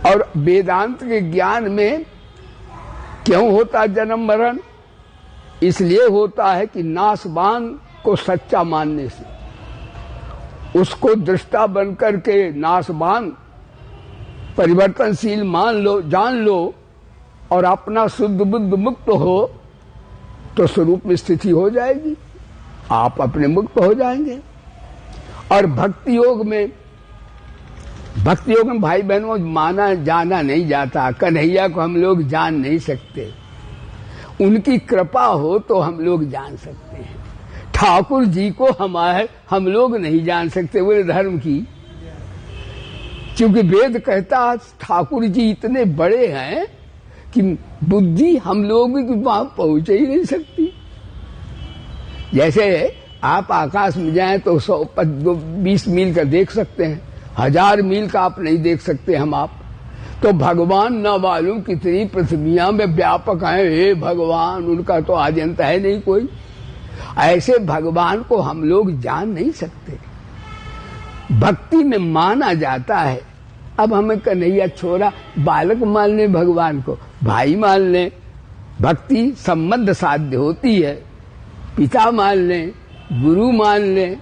और वेदांत के ज्ञान में क्यों होता जन्म मरण? इसलिए होता है कि नासवान को सच्चा मानने से, उसको दृष्टा बनकर के नासवान परिवर्तनशील मान लो, जान लो, और अपना शुद्ध बुद्ध मुक्त हो तो स्वरूप में स्थिति हो जाएगी, आप अपने मुक्त हो जाएंगे। और भक्ति योग में भाई बहनों माना जाना नहीं जाता। कन्हैया को हम लोग जान नहीं सकते, उनकी कृपा हो तो हम लोग जान सकते हैं। ठाकुर जी को हम लोग नहीं जान सकते। बोले धर्म की, क्योंकि वेद कहता ठाकुर जी इतने बड़े हैं कि बुद्धि हम लोग की वहां पहुंच ही नहीं सकती। जैसे आप आकाश में जाएं तो 120 मील का देख सकते हैं, 1000 मील का आप नहीं देख सकते हम आप। तो भगवान न मालूम कितनी पृथ्वियां में व्यापक हैं। हे भगवान, उनका तो आदि अंत है नहीं कोई। ऐसे भगवान को हम लोग जान नहीं सकते, भक्ति में माना जाता है। अब हमें कन्हैया छोरा बालक मान ले, भगवान को भाई मान ले, भक्ति संबंध साध्य होती है। पिता मान ले, गुरु मान ले,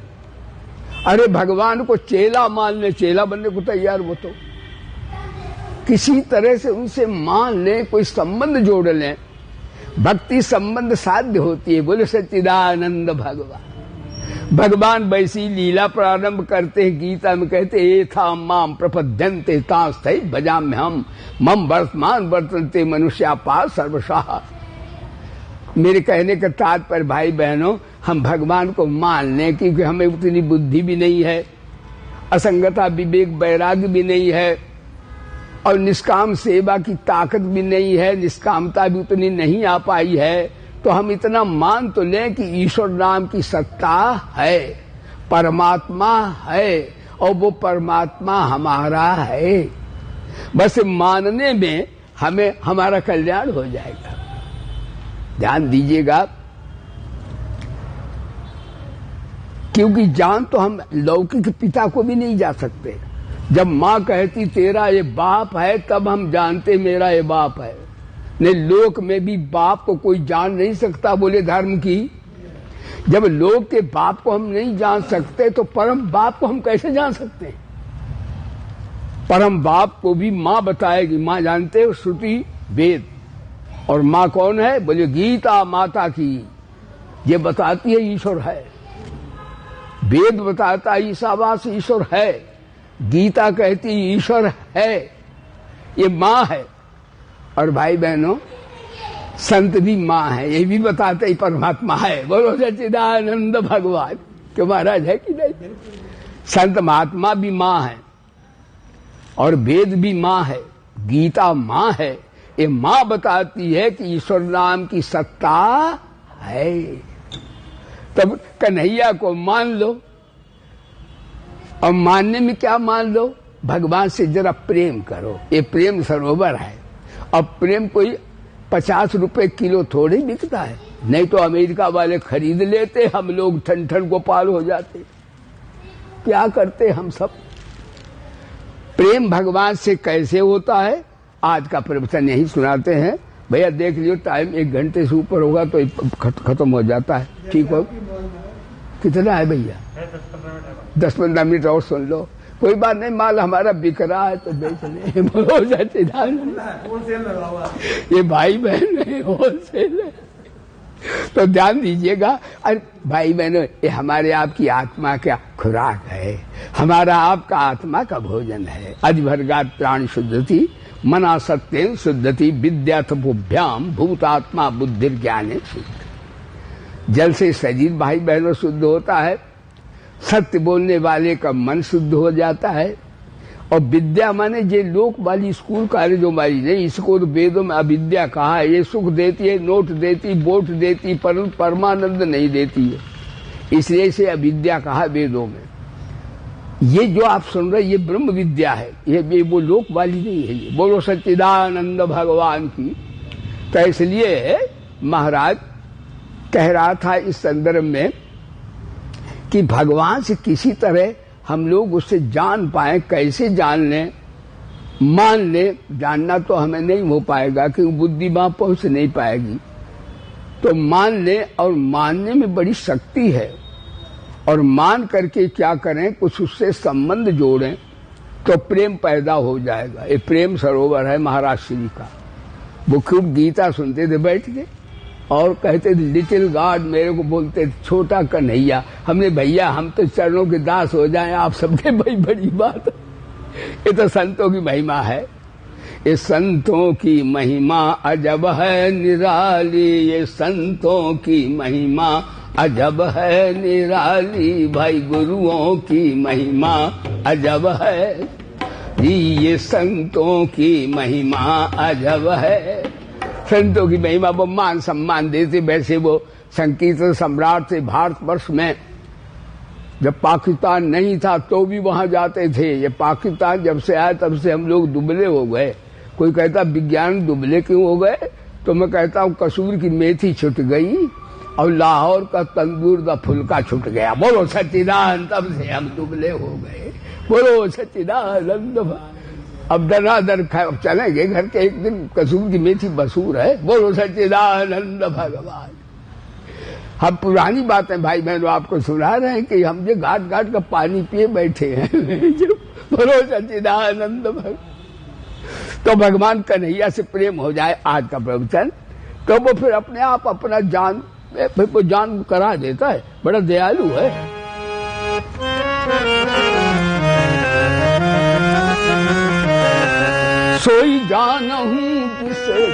अरे भगवान को चेला मान ले, चेला बनने को तैयार। वो तो किसी तरह से उनसे मान ले, कोई संबंध जोड़ ले, भक्ति संबंध साध्य होती है। बोले सच्चिदानंद भगवान वैसी लीला प्रारंभ करते हैं। गीता में कहते एथा माम प्रपद्यन्ते तांस्थै भजाम्यहम् मम वर्तमान वर्तन्ते मनुष्या पार सर्वशः। मेरे कहने का तात्पर्य भाई बहनों, हम भगवान को मान लें, क्योंकि हमें उतनी बुद्धि भी नहीं है, असंगता विवेक वैराग्य भी नहीं है, और निष्काम सेवा की ताकत भी नहीं है, निष्कामता भी उतनी नहीं आ पाई है। तो हम इतना मान तो लें कि ईश्वर नाम की सत्ता है, परमात्मा है, और वो परमात्मा हमारा है। बस मानने में हमें हमारा कल्याण हो जाएगा। ध्यान दीजिएगा, क्योंकि जान तो हम लौकिक पिता को भी नहीं जा सकते। जब माँ कहती तेरा ये बाप है, तब हम जानते मेरा ये बाप है। नहीं, लोक में भी बाप को कोई जान नहीं सकता। बोले धर्म की, जब लोक के बाप को हम नहीं जान सकते तो परम बाप को हम कैसे जान सकते हैं? परम बाप को भी माँ बताएगी। माँ जानते हो, श्रुति वेद। और माँ कौन है? बोले गीता माता की, ये बताती है ईश्वर है। वेद बताता है ईशावास ईश्वर है, गीता कहती ईश्वर है, ये माँ है। और भाई बहनों, संत भी माँ है, ये भी बताते ही परमात्मा है। बोलो सच्चिदानंद भगवान के महाराज है कि नहीं? संत महात्मा भी माँ है और वेद भी माँ है, गीता माँ है। ये माँ बताती है कि ईश्वर नाम की सत्ता है। तब कन्हैया को मान लो, और मानने में क्या मान लो? भगवान से जरा प्रेम करो। ये प्रेम सरोवर है। अब प्रेम कोई 50 रुपए किलो थोड़ी बिकता है, नहीं तो अमेरिका वाले खरीद लेते, हम लोग ठन ठन गोपाल हो जाते। क्या करते हम सब? प्रेम भगवान से कैसे होता है, आज का प्रवचन यही सुनाते हैं। भैया देख लियो, टाइम 1 घंटे से ऊपर होगा तो खत्म हो जाता है। ठीक हो? कितना है भैया? 10-15 मिनट और सुन लो, कोई बात नहीं। माल हमारा बिक रहा है तो बेच ले। बोलो सच्चिदानंद। ये भाई बहन है, होलसेल है, तो ध्यान दीजिएगा। अरे भाई बहनों, ये हमारे आपकी आत्मा का खुराक है, हमारा आपका आत्मा का भोजन है। अधिभर्गात प्राण शुद्धति मना सत्येन शुद्धति विद्याथभ्याम भूतात्मा बुद्धि ज्ञाने शुद्ध। जल से शरीर भाई बहनों शुद्ध होता है, सत्य बोलने वाले का मन शुद्ध हो जाता है। और विद्या माने ये लोक वाली स्कूल कॉलेजों वाली नहीं, इसको तो वेदों में अविद्या कहा है। ये सुख देती है, नोट देती, वोट देती, परंतु परमानंद नहीं देती है, इसलिए इसे अविद्या कहा वेदों में। ये जो आप सुन रहे ये ब्रह्म विद्या है, ये वो लोक वाली नहीं है। ये बोलो सच्चिदानंद भगवान की। तो इसलिए महाराज कह रहा था इस संदर्भ में कि भगवान से किसी तरह हम लोग उससे जान पाए। कैसे जान लें? मान लें। जानना तो हमें नहीं हो पाएगा क्योंकि बुद्धि वहां पहुंच नहीं पाएगी। तो मान लें, और मानने में बड़ी शक्ति है। और मान करके क्या करें, कुछ उससे संबंध जोड़ें तो प्रेम पैदा हो जाएगा। ये प्रेम सरोवर है महाराज श्री का। वो खूब गीता सुनते थे बैठ के और कहते थे लिटिल गॉड, मेरे को बोलते थे छोटा कन्हैया। हमने भैया हम तो चरणों के दास हो जाएं, आप सबके बड़ी बड़ी बात। ये तो संतों की महिमा है। ये संतों की महिमा अजब है निराली, ये संतों की महिमा अजब है निराली। भाई गुरुओं की महिमा अजब है, ये संतों की महिमा अजब है। संतों की महिमा वो मान सम्मान देते। वैसे वो संकीर्तन सम्राट थे भारतवर्ष में। जब पाकिस्तान नहीं था तो भी वहां जाते थे। ये पाकिस्तान जब से आया तब से हम लोग दुबले हो गए। कोई कहता विज्ञान दुबले क्यों हो गए, तो मैं कहता हूँ कसूर की मेथी छुट गई और लाहौर का तंदूर का फुल्का छुट गया। बोलो सच्चिदानंद, तब से हम दुबले हो गए। बोलो सच्चिदानंद। अब दरादर चलेंगे घर के, एक दिन कसूर की मेथी बसूर है। बोलो सच्चिदानंद भगवान। हम पुरानी बातें भाई बहनों आपको सुना रहे हैं कि हम जो घाट घाट का पानी पिए बैठे हैं। बोलो सच्चिदानंद भगवान। तो भगवान कन्हैया से प्रेम हो जाए आज का प्रवचन, तो वो फिर अपने आप अपना जान फिर वो जान करा देता है। बड़ा दयालु है। सोई जानहूं जिसे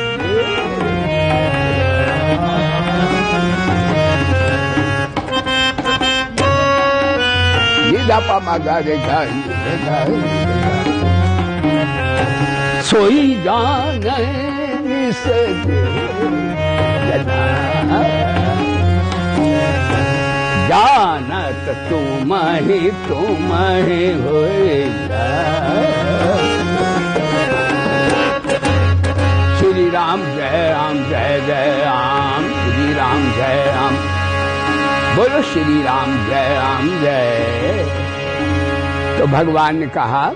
निदापा मागारे गाई सोई जाने जिसे जानत तुम ही होएगा। श्री राम जय राम जय जय राम, श्री राम जय राम। बोलो श्री राम जय राम जय। तो भगवान ने कहा,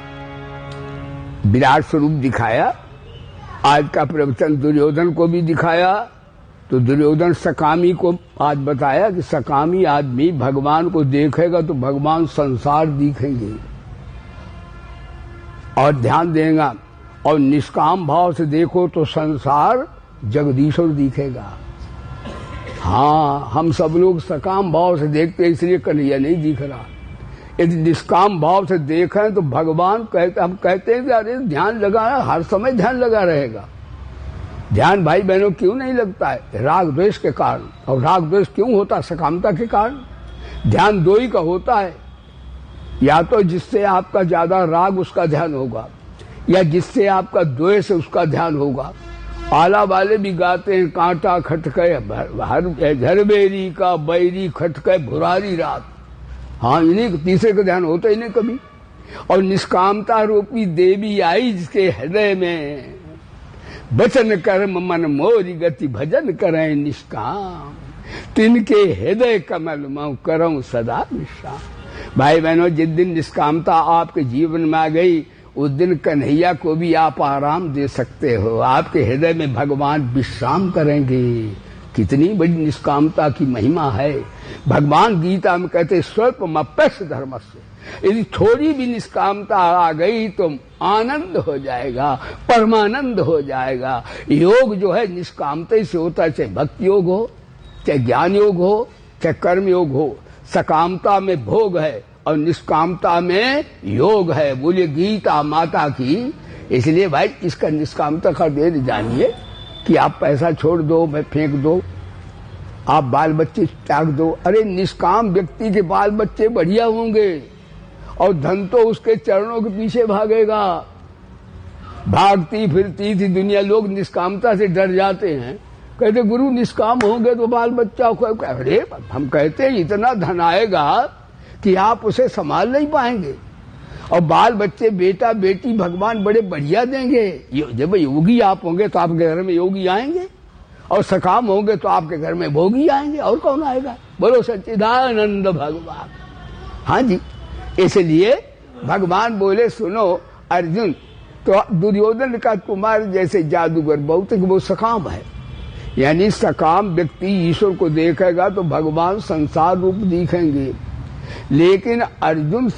विराट स्वरूप दिखाया। आज का प्रवचन दुर्योधन को भी दिखाया। तो दुर्योधन सकामी को आज बताया कि सकामी आदमी भगवान को देखेगा तो भगवान संसार दिखेंगे और ध्यान देगा, और निष्काम भाव से देखो तो संसार जगदीश्वर दिखेगा। हाँ, हम सब लोग सकाम भाव से देखते इसलिए कन्हैया नहीं दिख रहा। यदि निष्काम भाव से देखें तो भगवान कहते, हम कहते हैं कि अरे ध्यान लगा, हर समय ध्यान लगा रहेगा। ध्यान भाई बहनों क्यों नहीं लगता है? राग द्वेष के कारण। और राग द्वेष क्यों होता? सकामता के कारण। ध्यान दो ही का होता है, या तो जिससे आपका ज्यादा राग उसका ध्यान होगा, या जिससे आपका द्वेष उसका ध्यान होगा। आला वाले भी गाते हैं, कांटा खटके हर झरबेरी का बैरी खटके भुरारी रात। हाँ, इन्हीं तीसरे का ध्यान होता ही नहीं कभी। और निष्कामता रूपी देवी आई जिसके हृदय में, वचन कर्म मन मोरी गति भजन करें निष्काम, तिनके हृदय कमल मऊ करऊं सदा विश्राम। भाई बहनों, जिस दिन निष्कामता आपके जीवन में आ गई, उस दिन कन्हैया को भी आप आराम दे सकते हो। आपके हृदय में भगवान विश्राम करेंगे। कितनी बड़ी निष्कामता की महिमा है। भगवान गीता में कहते स्वल्पमप्यस्य धर्मस्य, यदि थोड़ी भी निष्कामता आ गई तो आनंद हो जाएगा, परमानंद हो जाएगा। योग जो है निष्कामता से होता है, चाहे भक्ति योग हो, चाहे ज्ञान योग हो, चाहे कर्म योग हो। सकामता में भोग है और निष्कामता में योग है। बोलिए गीता माता की। इसलिए भाई इसका निष्कामता का देर जानिए कि आप पैसा छोड़ दो, मैं फेंक दो, आप बाल बच्चे त्याग दो। अरे निष्काम व्यक्ति के बाल बच्चे बढ़िया होंगे और धन तो उसके चरणों के पीछे भागेगा। भागती फिरती थी दुनिया, लोग निष्कामता से डर जाते हैं। कहते गुरु निष्काम होंगे तो बाल बच्चा को, अरे हम कहते हैं इतना धन आएगा कि आप उसे संभाल नहीं पाएंगे। और बाल बच्चे बेटा बेटी भगवान बड़े बढ़िया देंगे। जब योगी आप होंगे तो आपके घर में योगी आएंगे, और सकाम होंगे तो आपके घर में भोगी आएंगे। और कौन आएगा? बोलो सच्चिदानंद भगवान। हाँ जी, इसलिए भगवान बोले सुनो अर्जुन, तो दुर्योधन का कुमार जैसे जादूगर बहुत वो सकाम है। यानी सकाम व्यक्ति ईश्वर को देखेगा तो भगवान संसार रूप दिखेंगे, लेकिन अर्जुन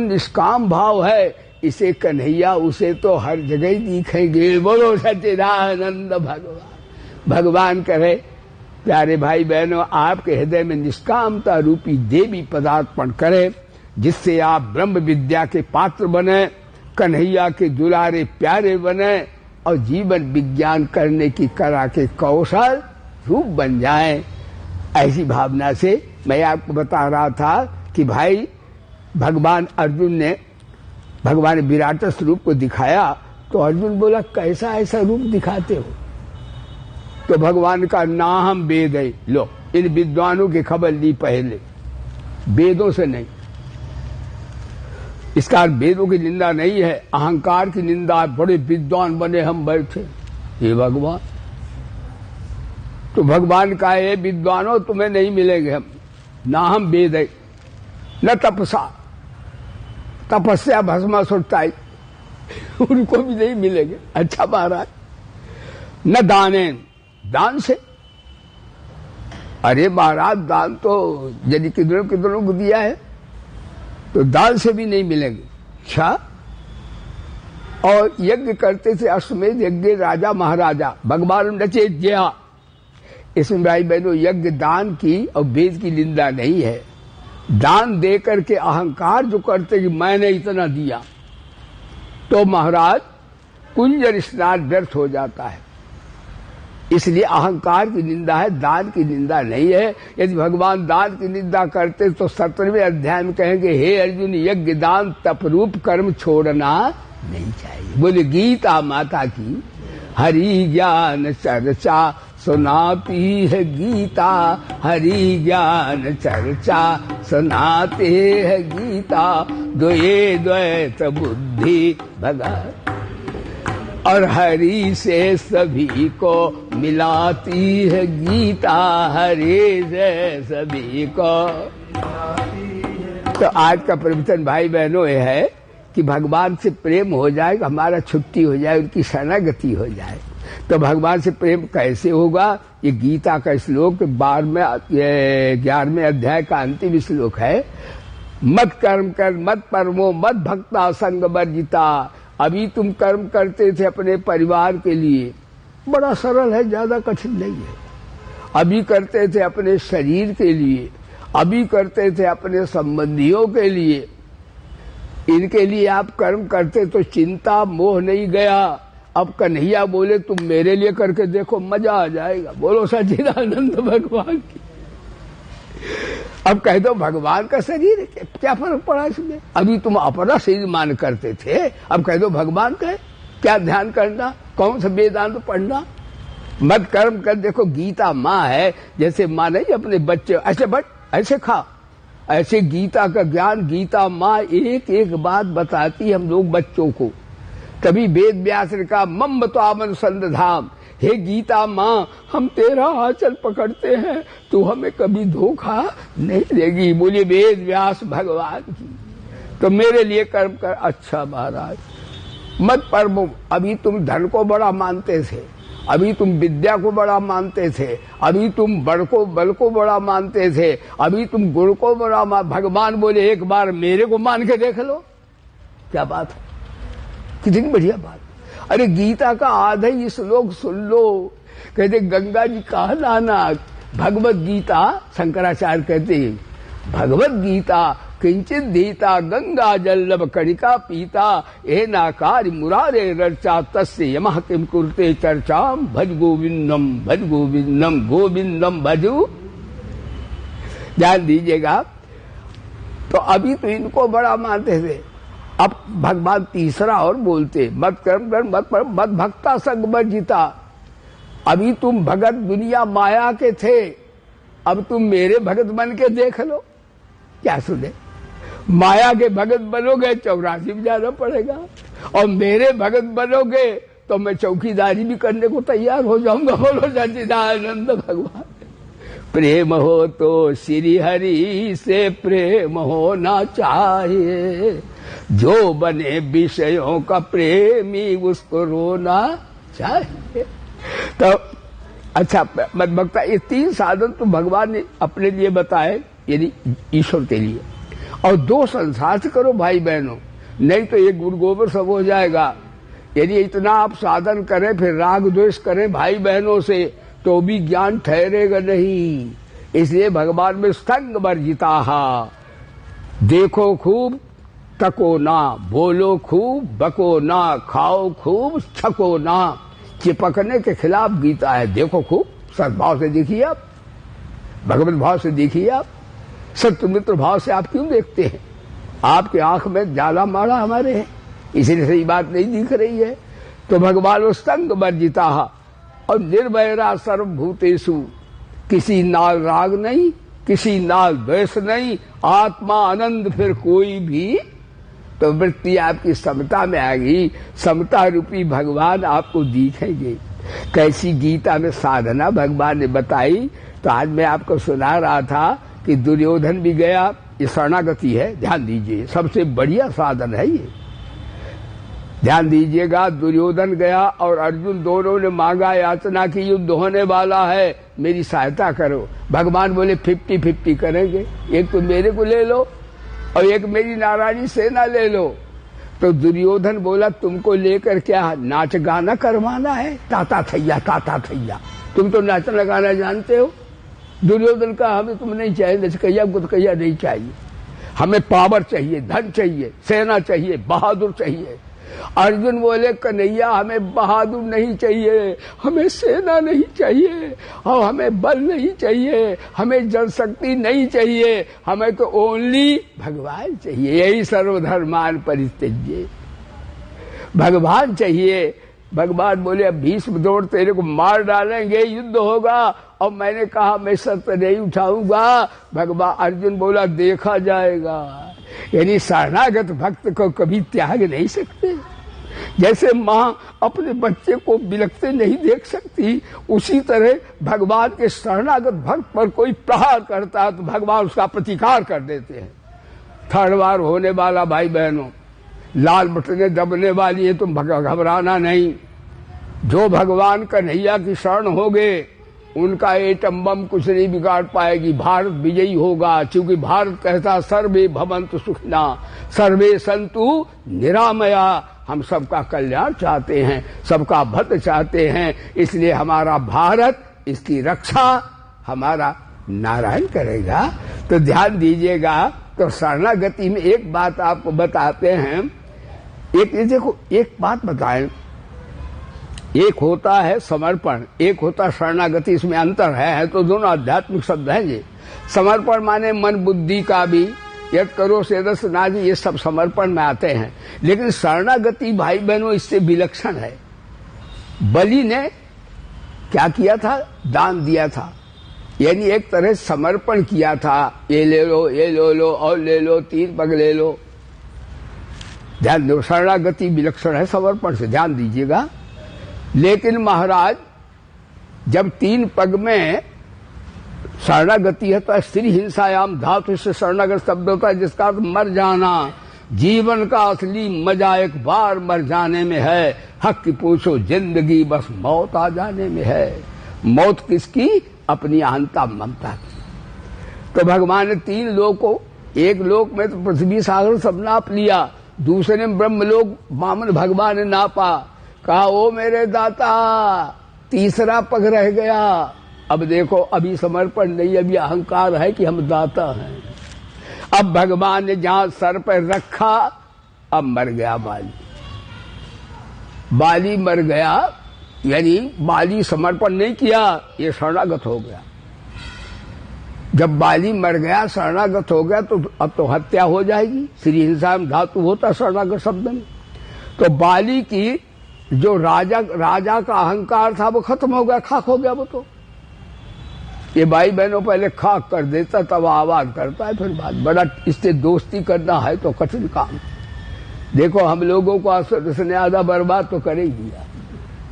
निष्काम भाव है, इसे कन्हैया उसे तो हर जगह ही दिखेंगे। बोलो सच्चिदानंद भगवान। भगवान करे प्यारे भाई बहनों, आपके हृदय में निष्कामता रूपी देवी पदार्पण करे, जिससे आप ब्रह्म विद्या के पात्र बने, कन्हैया के दुलारे प्यारे बने, और जीवन विज्ञान करने की कला के कौशल रूप बन जाए। ऐसी भावना से मैं आपको बता रहा था कि भाई भगवान अर्जुन ने भगवान विराट स्वरूप को दिखाया, तो अर्जुन बोला कैसा ऐसा रूप दिखाते हो? तो भगवान का ना हम वेद है। लो, इन विद्वानों की खबर ली पहले, वेदों से नहीं। इसका वेदों की निंदा नहीं है, अहंकार की निंदा। बड़े विद्वान बने हम बैठे, ये भगवान। तो भगवान का ये विद्वानों तुम्हें नहीं मिलेंगे हम, ना हम वेद है, न तपसा, तपस्या भस्मा सुरताई, उनको भी नहीं मिलेंगे। अच्छा महाराज, न दानेन, दान से। अरे महाराज दान तो यदि कितनों को दिया है तो दान से भी नहीं मिलेंगे। अच्छा, और यज्ञ करते थे अश्वमेध यज्ञ राजा महाराजा, भगवान नचे जया। इसमें भाई बहनों यज्ञ दान की और वेद की निंदा नहीं है। दान दे करके अहंकार जो करते कि मैंने इतना दिया, तो महाराज कुंजर स्नान व्यर्थ हो जाता है। इसलिए अहंकार की निंदा है, दान की निंदा नहीं है। यदि भगवान दान की निंदा करते तो 17वें अध्याय में कहेंगे, हे अर्जुन यज्ञ दान तपरूप कर्म छोड़ना नहीं चाहिए। बोले गीता माता की। हरि ज्ञान चर्चा सुनाती है गीता, हरि ज्ञान चर्चा सुनाते है गीता, द्वये द्वैत बुद्धि भगा, और हरि से सभी को मिलाती है गीता, हरि से सभी को। तो आज का प्रवचन भाई बहनों ये है कि भगवान से प्रेम हो जाए, हमारा छुट्टी हो जाए, उनकी शरणागति हो जाए। तो भगवान से प्रेम कैसे होगा? ये गीता का श्लोक 11वें अध्याय का अंतिम श्लोक है। मत कर्म कर मत परमो मत भक्ता संग वर्जिता। अभी तुम कर्म करते थे अपने परिवार के लिए, बड़ा सरल है, ज्यादा कठिन नहीं है। अभी करते थे अपने शरीर के लिए, अभी करते थे अपने संबंधियों के लिए। इनके लिए आप कर्म करते तो चिंता मोह नहीं गया। अब कन्हैया बोले तुम मेरे लिए करके देखो, मजा आ जाएगा। बोलो सच्चिदानंद भगवान की। अब कह दो भगवान का शरीर है, क्या फर्क पड़ा इसमें? अभी तुम अपना शरीर मान करते थे, अब कह दो भगवान का है। क्या ध्यान करना, कौन सा वेदांत पढ़ना? मत कर्म कर। देखो गीता माँ है, जैसे माँ नहीं अपने बच्चे ऐसे बट ऐसे खा, ऐसे गीता का ज्ञान गीता माँ एक एक बात बताती हम लोग बच्चों को। तभी वेद व्यास ने कहा मम त्वामन संधाम, हे गीता माँ हम तेरा आंचल पकड़ते हैं, तू हमें कभी धोखा नहीं देगी। बोलिए वेद व्यास भगवान की। तो मेरे लिए कर्म कर। अच्छा महाराज मत परमो। अभी तुम धन को बड़ा मानते थे, अभी तुम विद्या को बड़ा मानते थे, अभी तुम बल को बड़ा मानते थे, अभी तुम गुण को बड़ा भगवान बोले एक बार मेरे को मान के देख लो। क्या बात है, कितनी बढ़िया बात। अरे गीता का आधा ही श्लोक सुन लो। कहते गंगा जी कहा लाना, भगवत गीता शंकराचार्य कहते भगवत गीता किंचित दीता गंगा जल्लभ कणिका पीता ए नाकारी मुरारे रचा तस्य यमः किम कुरते चर्चाम भज गोविंदम भज गोविंदम गोविंदम भजू। ध्यान दीजिएगा। तो अभी तो इनको बड़ा मानते थे, अब भगवान तीसरा और बोलते मत कर्म कर मत भक्ता संग वर्जिता। अभी तुम भगत दुनिया माया के थे, अब तुम मेरे भगत बन के देख लो। क्या सुने, माया के भगत बनोगे 84 में जाना पड़ेगा, और मेरे भगत बनोगे तो मैं चौकीदारी भी करने को तैयार हो जाऊंगा। बोलो सच्चिदानंद भगवान। प्रेम हो तो श्री हरि से प्रेम होना चाहिए, जो बने विषयों का प्रेमी उसको रोना चाहिए। तो अच्छा मत भक्ता, ये 3 साधन तो भगवान ने अपने लिए बताए, यदि ईश्वर के लिए, और 2 संसार से करो भाई बहनों, नहीं तो ये गुरु गोबर सब हो जाएगा। यदि इतना आप साधन करें फिर राग द्वेष करें भाई बहनों से तो भी ज्ञान ठहरेगा नहीं। इसलिए भगवान में संग वर्जिता। देखो खूब तको ना, बोलो खूब बको ना, खाओ खूब छको ना। चिपकने के खिलाफ गीता है। देखो खूब सद्भाव से देखिए आप, भगवत भाव से देखिए आप, सत्य मित्र भाव से आप क्यों देखते हैं? आपके आंख में जाला मारा हमारे है, इसलिए सही बात नहीं दिख रही है। तो भगवान वो संग वर्जिता और निर्वैरा सर्वभूतेषु, किसी नाल राग नहीं, किसी नाल द्वेष नहीं, आत्मा आनंद। फिर कोई भी तो वृत्ति आपकी समता में आएगी, समता रूपी भगवान आपको दिखेंगे। कैसी गीता में साधना भगवान ने बताई। तो आज मैं आपको सुना रहा था कि दुर्योधन भी गया, ये शरणागति है। ध्यान दीजिए, सबसे बढ़िया साधन है ये। ध्यान दीजिएगा, दुर्योधन गया और अर्जुन, दोनों ने मांगा, याचना की युद्ध होने वाला है, मेरी सहायता करो। भगवान बोले 50-50 करेंगे, एक तो मेरे को ले लो और एक मेरी नारायणी सेना ले लो। तो दुर्योधन बोला तुमको लेकर क्या नाच गाना करवाना है? ताता थैया ताता थैया, तुम तो नाचना गाना जानते हो। दुर्योधन का हमें तुम नहीं चाहिए, नचकैया को तो कैया नहीं चाहिए, हमें पावर चाहिए, धन चाहिए, सेना चाहिए, बहादुर चाहिए। अर्जुन बोले कन्हैया हमें बहादुर नहीं चाहिए, हमें सेना नहीं चाहिए, और हमें बल नहीं चाहिए, हमें जनशक्ति नहीं चाहिए, हमें तो ओनली भगवान चाहिए। यही सर्वधर्मान परित्यज्य, भगवान चाहिए। भगवान बोले अब भीष्म द्रोण तेरे को मार डालेंगे, युद्ध होगा, और मैंने कहा मैं शस्त्र नहीं उठाऊंगा। भगवान अर्जुन बोला देखा जाएगा। यानी शरणागत भक्त को कभी त्याग नहीं सकते। जैसे माँ अपने बच्चे को बिलखते नहीं देख सकती, उसी तरह भगवान के शरणागत भक्त पर कोई प्रहार करता है तो भगवान उसका प्रतिकार कर देते हैं। 3rd बार होने वाला भाई बहनों, लाल बटने दबने वाली है, तुम घबराना नहीं। जो भगवान कन्हैया की शरण हो गए उनका एटम बम कुछ नहीं बिगाड़ पाएगी। भारत विजयी होगा, क्योंकि भारत कहता सर्वे भवन्तु सुखिना सर्वे सन्तु निरामया। हम सबका कल्याण चाहते हैं, सबका भक्त चाहते हैं, इसलिए हमारा भारत, इसकी रक्षा हमारा नारायण करेगा। तो ध्यान दीजिएगा। तो शरणागति में एक बात आपको बताते हैं। एक देखो, एक बात बताएं, एक होता है समर्पण, एक होता शरणागति, इसमें अंतर है तो दोनों आध्यात्मिक शब्द हैं ये। समर्पण माने मन बुद्धि का भी, यद करो सेदस नादि, ये सब समर्पण में आते हैं। लेकिन शरणागति भाई बहनों इससे विलक्षण है। बलि ने क्या किया था? दान दिया था, यानी एक तरह समर्पण किया था। ये ले लो, ये ले लो, और ले लो, 3 पग ले लो। ध्यान दो, शरणागति विलक्षण है समर्पण से, ध्यान दीजिएगा। लेकिन महाराज जब 3 पग में शरणागति है तो स्त्री हिंसायाम धातु से शरणागत शब्द होता है, जिसका अर्थ मर जाना। जीवन का असली मजा एक बार मर जाने में है। हक की पूछो जिंदगी बस मौत आ जाने में है। मौत किसकी? अपनी अहंता ममता की। तो भगवान ने 3 लोक को, एक लोक में तो पृथ्वी सागर सब नाप लिया, दूसरे में ब्रह्मलोक वामन भगवान ने नापा, कहा ओ मेरे दाता, तीसरा पग रह गया। अब देखो, अभी समर्पण नहीं, अभी अहंकार है कि हम दाता हैं। अब भगवान ने जहां सर पर रखा, अब मर गया बाली। बाली मर गया, यानी बाली समर्पण नहीं किया, ये शरणागत हो गया। जब बाली मर गया, शरणागत हो गया, तो अब तो हत्या हो जाएगी। श्री हिंसा में धातु होता शरणागत शब्द में। तो बाली की जो राजा का अहंकार था वो खत्म हो गया, खाक हो गया वो। तो ये भाई बहनों पहले खाक कर देता, तब आवाज करता है फिर बात। बड़ा इससे दोस्ती करना है तो कठिन काम। देखो हम लोगों को उसने आधा बर्बाद तो कर ही दिया।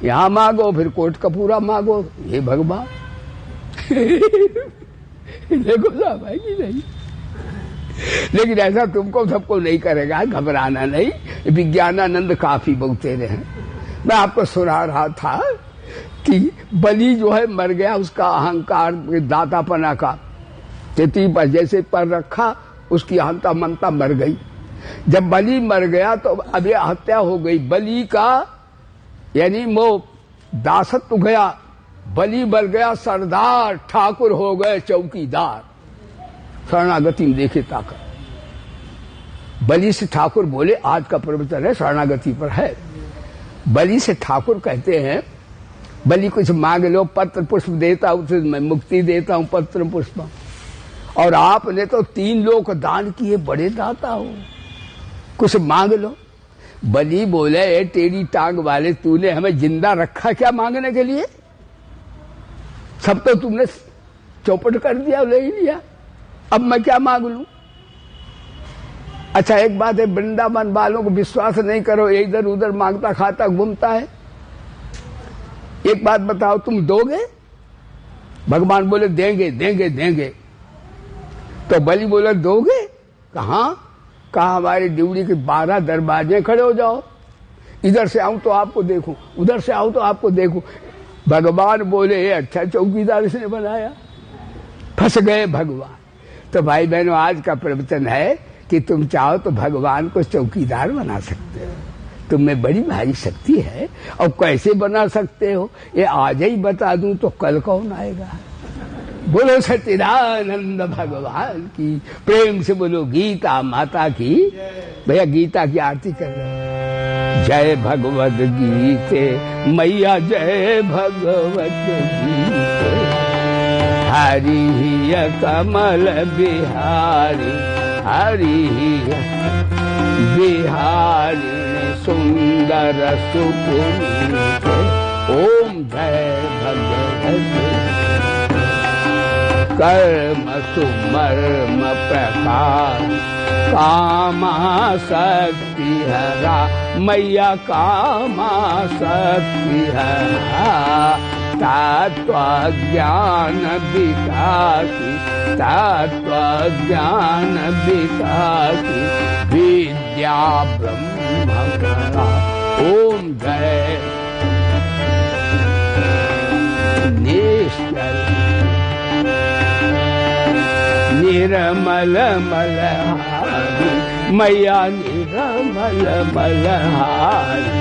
यहां मांगो, फिर कोर्ट का पूरा मांगो, हे भगवान। देखो साहब है कि नहीं? लेकिन ऐसा तुमको सबको नहीं करेगा, घबराना नहीं। विज्ञानानंद काफी बहुते रहे। मैं आपको सुना रहा था कि बलि जो है मर गया, उसका अहंकार दातापना का तिथि पर जैसे पर रखा, उसकी अहंता ममता मर गई। जब बलि मर गया तो अब ये हत्या हो गई। बलि का यानी वो दासत्व गया, बलि मर गया, सरदार ठाकुर हो गए चौकीदार। शरणागति में देखे ताकत। बलि से ठाकुर बोले, आज का प्रवचन है शरणागति पर है। बलि से ठाकुर कहते हैं, बलि कुछ मांग लो, पत्र पुष्प देता हूं, तो मैं मुक्ति देता हूं, पत्र पुष्प। और आपने तो 3 लोक दान किए, बड़े दाता हो, कुछ मांग लो। बलि बोले, टेढ़ी टांग वाले, तूने हमें जिंदा रखा क्या मांगने के लिए? सब तो तुमने चौपट कर दिया, ले ही लिया, अब मैं क्या मांग लूं? अच्छा एक बात है, वृंदावन वालों को विश्वास नहीं करो, इधर उधर मांगता खाता घूमता है। एक बात बताओ, तुम दोगे? भगवान बोले देंगे देंगे देंगे। तो बलि बोले दोगे? कहा हमारी ड्यूटी के 12 दरवाजे खड़े हो जाओ, इधर से आऊं तो आपको देखूं, उधर से आऊं तो आपको देखूं। भगवान बोले अच्छा चौकीदार इसने बनाया, फंस गए भगवान। तो भाई बहनों, आज का प्रवचन है कि तुम चाहो तो भगवान को चौकीदार बना सकते हो। तुम में बड़ी भारी शक्ति है। और कैसे बना सकते हो ये आज ही बता दूं तो कल कौन आएगा? बोलो सच्चिदानंद भगवान की, प्रेम से बोलो गीता माता की। भैया गीता की आरती कर रहे। जय भगवद गीते मैया, जय भगवद गीते। हरि कमल बिहारी, हरि बिहारी सुंदर सुपुनीत। ओम जय भगवत कर्म सुमर्म प्रकाश, कामा शक्ति हरा मैया, कामा शक्ति हरा। तत्व ज्ञान विकासी, तत्व ज्ञान विकासी, विद्या ब्रह्म करा। ओम जय निश्चल निर्मल मलहारी मैया, निर्मल मलहारी।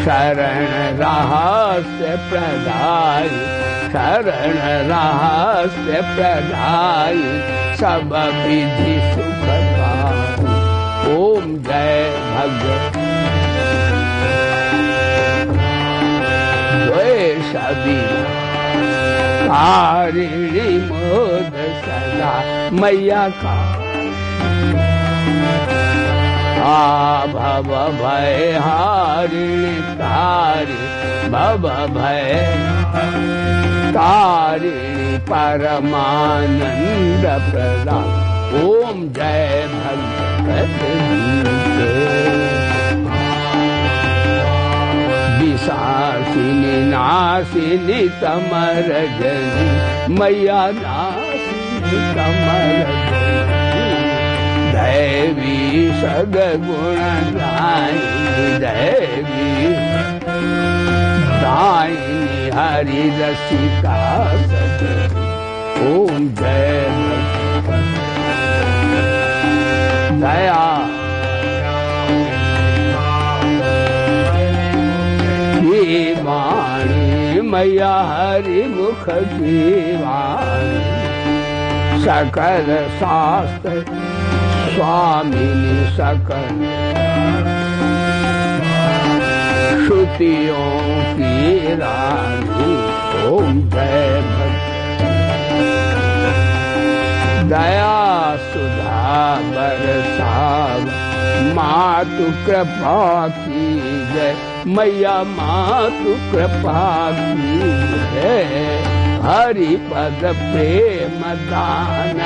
शरण रहस्य प्रदायी, शरण रहस्य प्रदायी, सब विधि सुखदायी। ओम जय भगवत बिना कारिणी मोद सदा मैया का भव भय हारिणी तारी भव भय तारिणी परमानंद प्रदान ओम जय भगवत विशासिनी नासिनी तमर जनी मैया नासिनी तमर दैवी सदगुण दायिनी दैवी दायिनी हरि रसिका सदगुरु ओम जय दया की वाणी मैया हरि मुख की वाणी सकल शास्त्र स्वामिनी सकल श्रुतियों की रानी ओम जय दया सुधा बरसाव मातु कृपा की जय मैया मातु कृपा की जय हरि पद प्रेम दान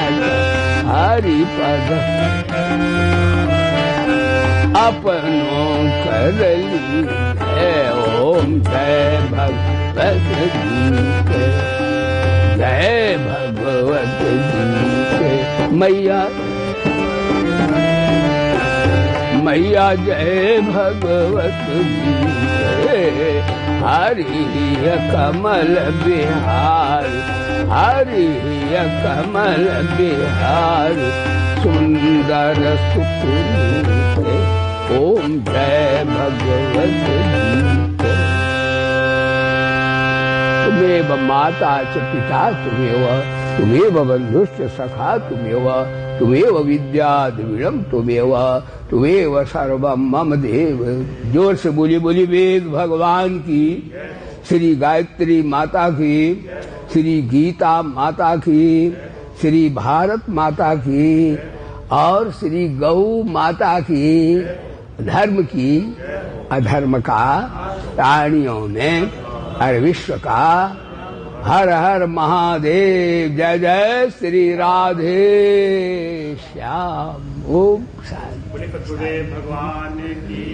हरि पद अपनों कर ली है ओम जय भगवत जी के जय भगवत जी के मैया मैया जय भगवत जी के हरि कमल बिहार हरि कमल बिहार सुंदर सुकुमार ओम जय भगवत जी तुमेव माता च पिता तुमेव बंधुश्च सखा तुमेव विद्या द्रविणम तुमेव सर्वम मम देव। जोर से बोली वेद भगवान की, श्री गायत्री माता की, श्री गीता माता की, श्री भारत माता की और श्री गौ माता की, धर्म की अधर्म का प्राणियों में हर विश्व का हर हर महादेव। जय जय श्री राधे श्याम। ओम शांति। भगवान की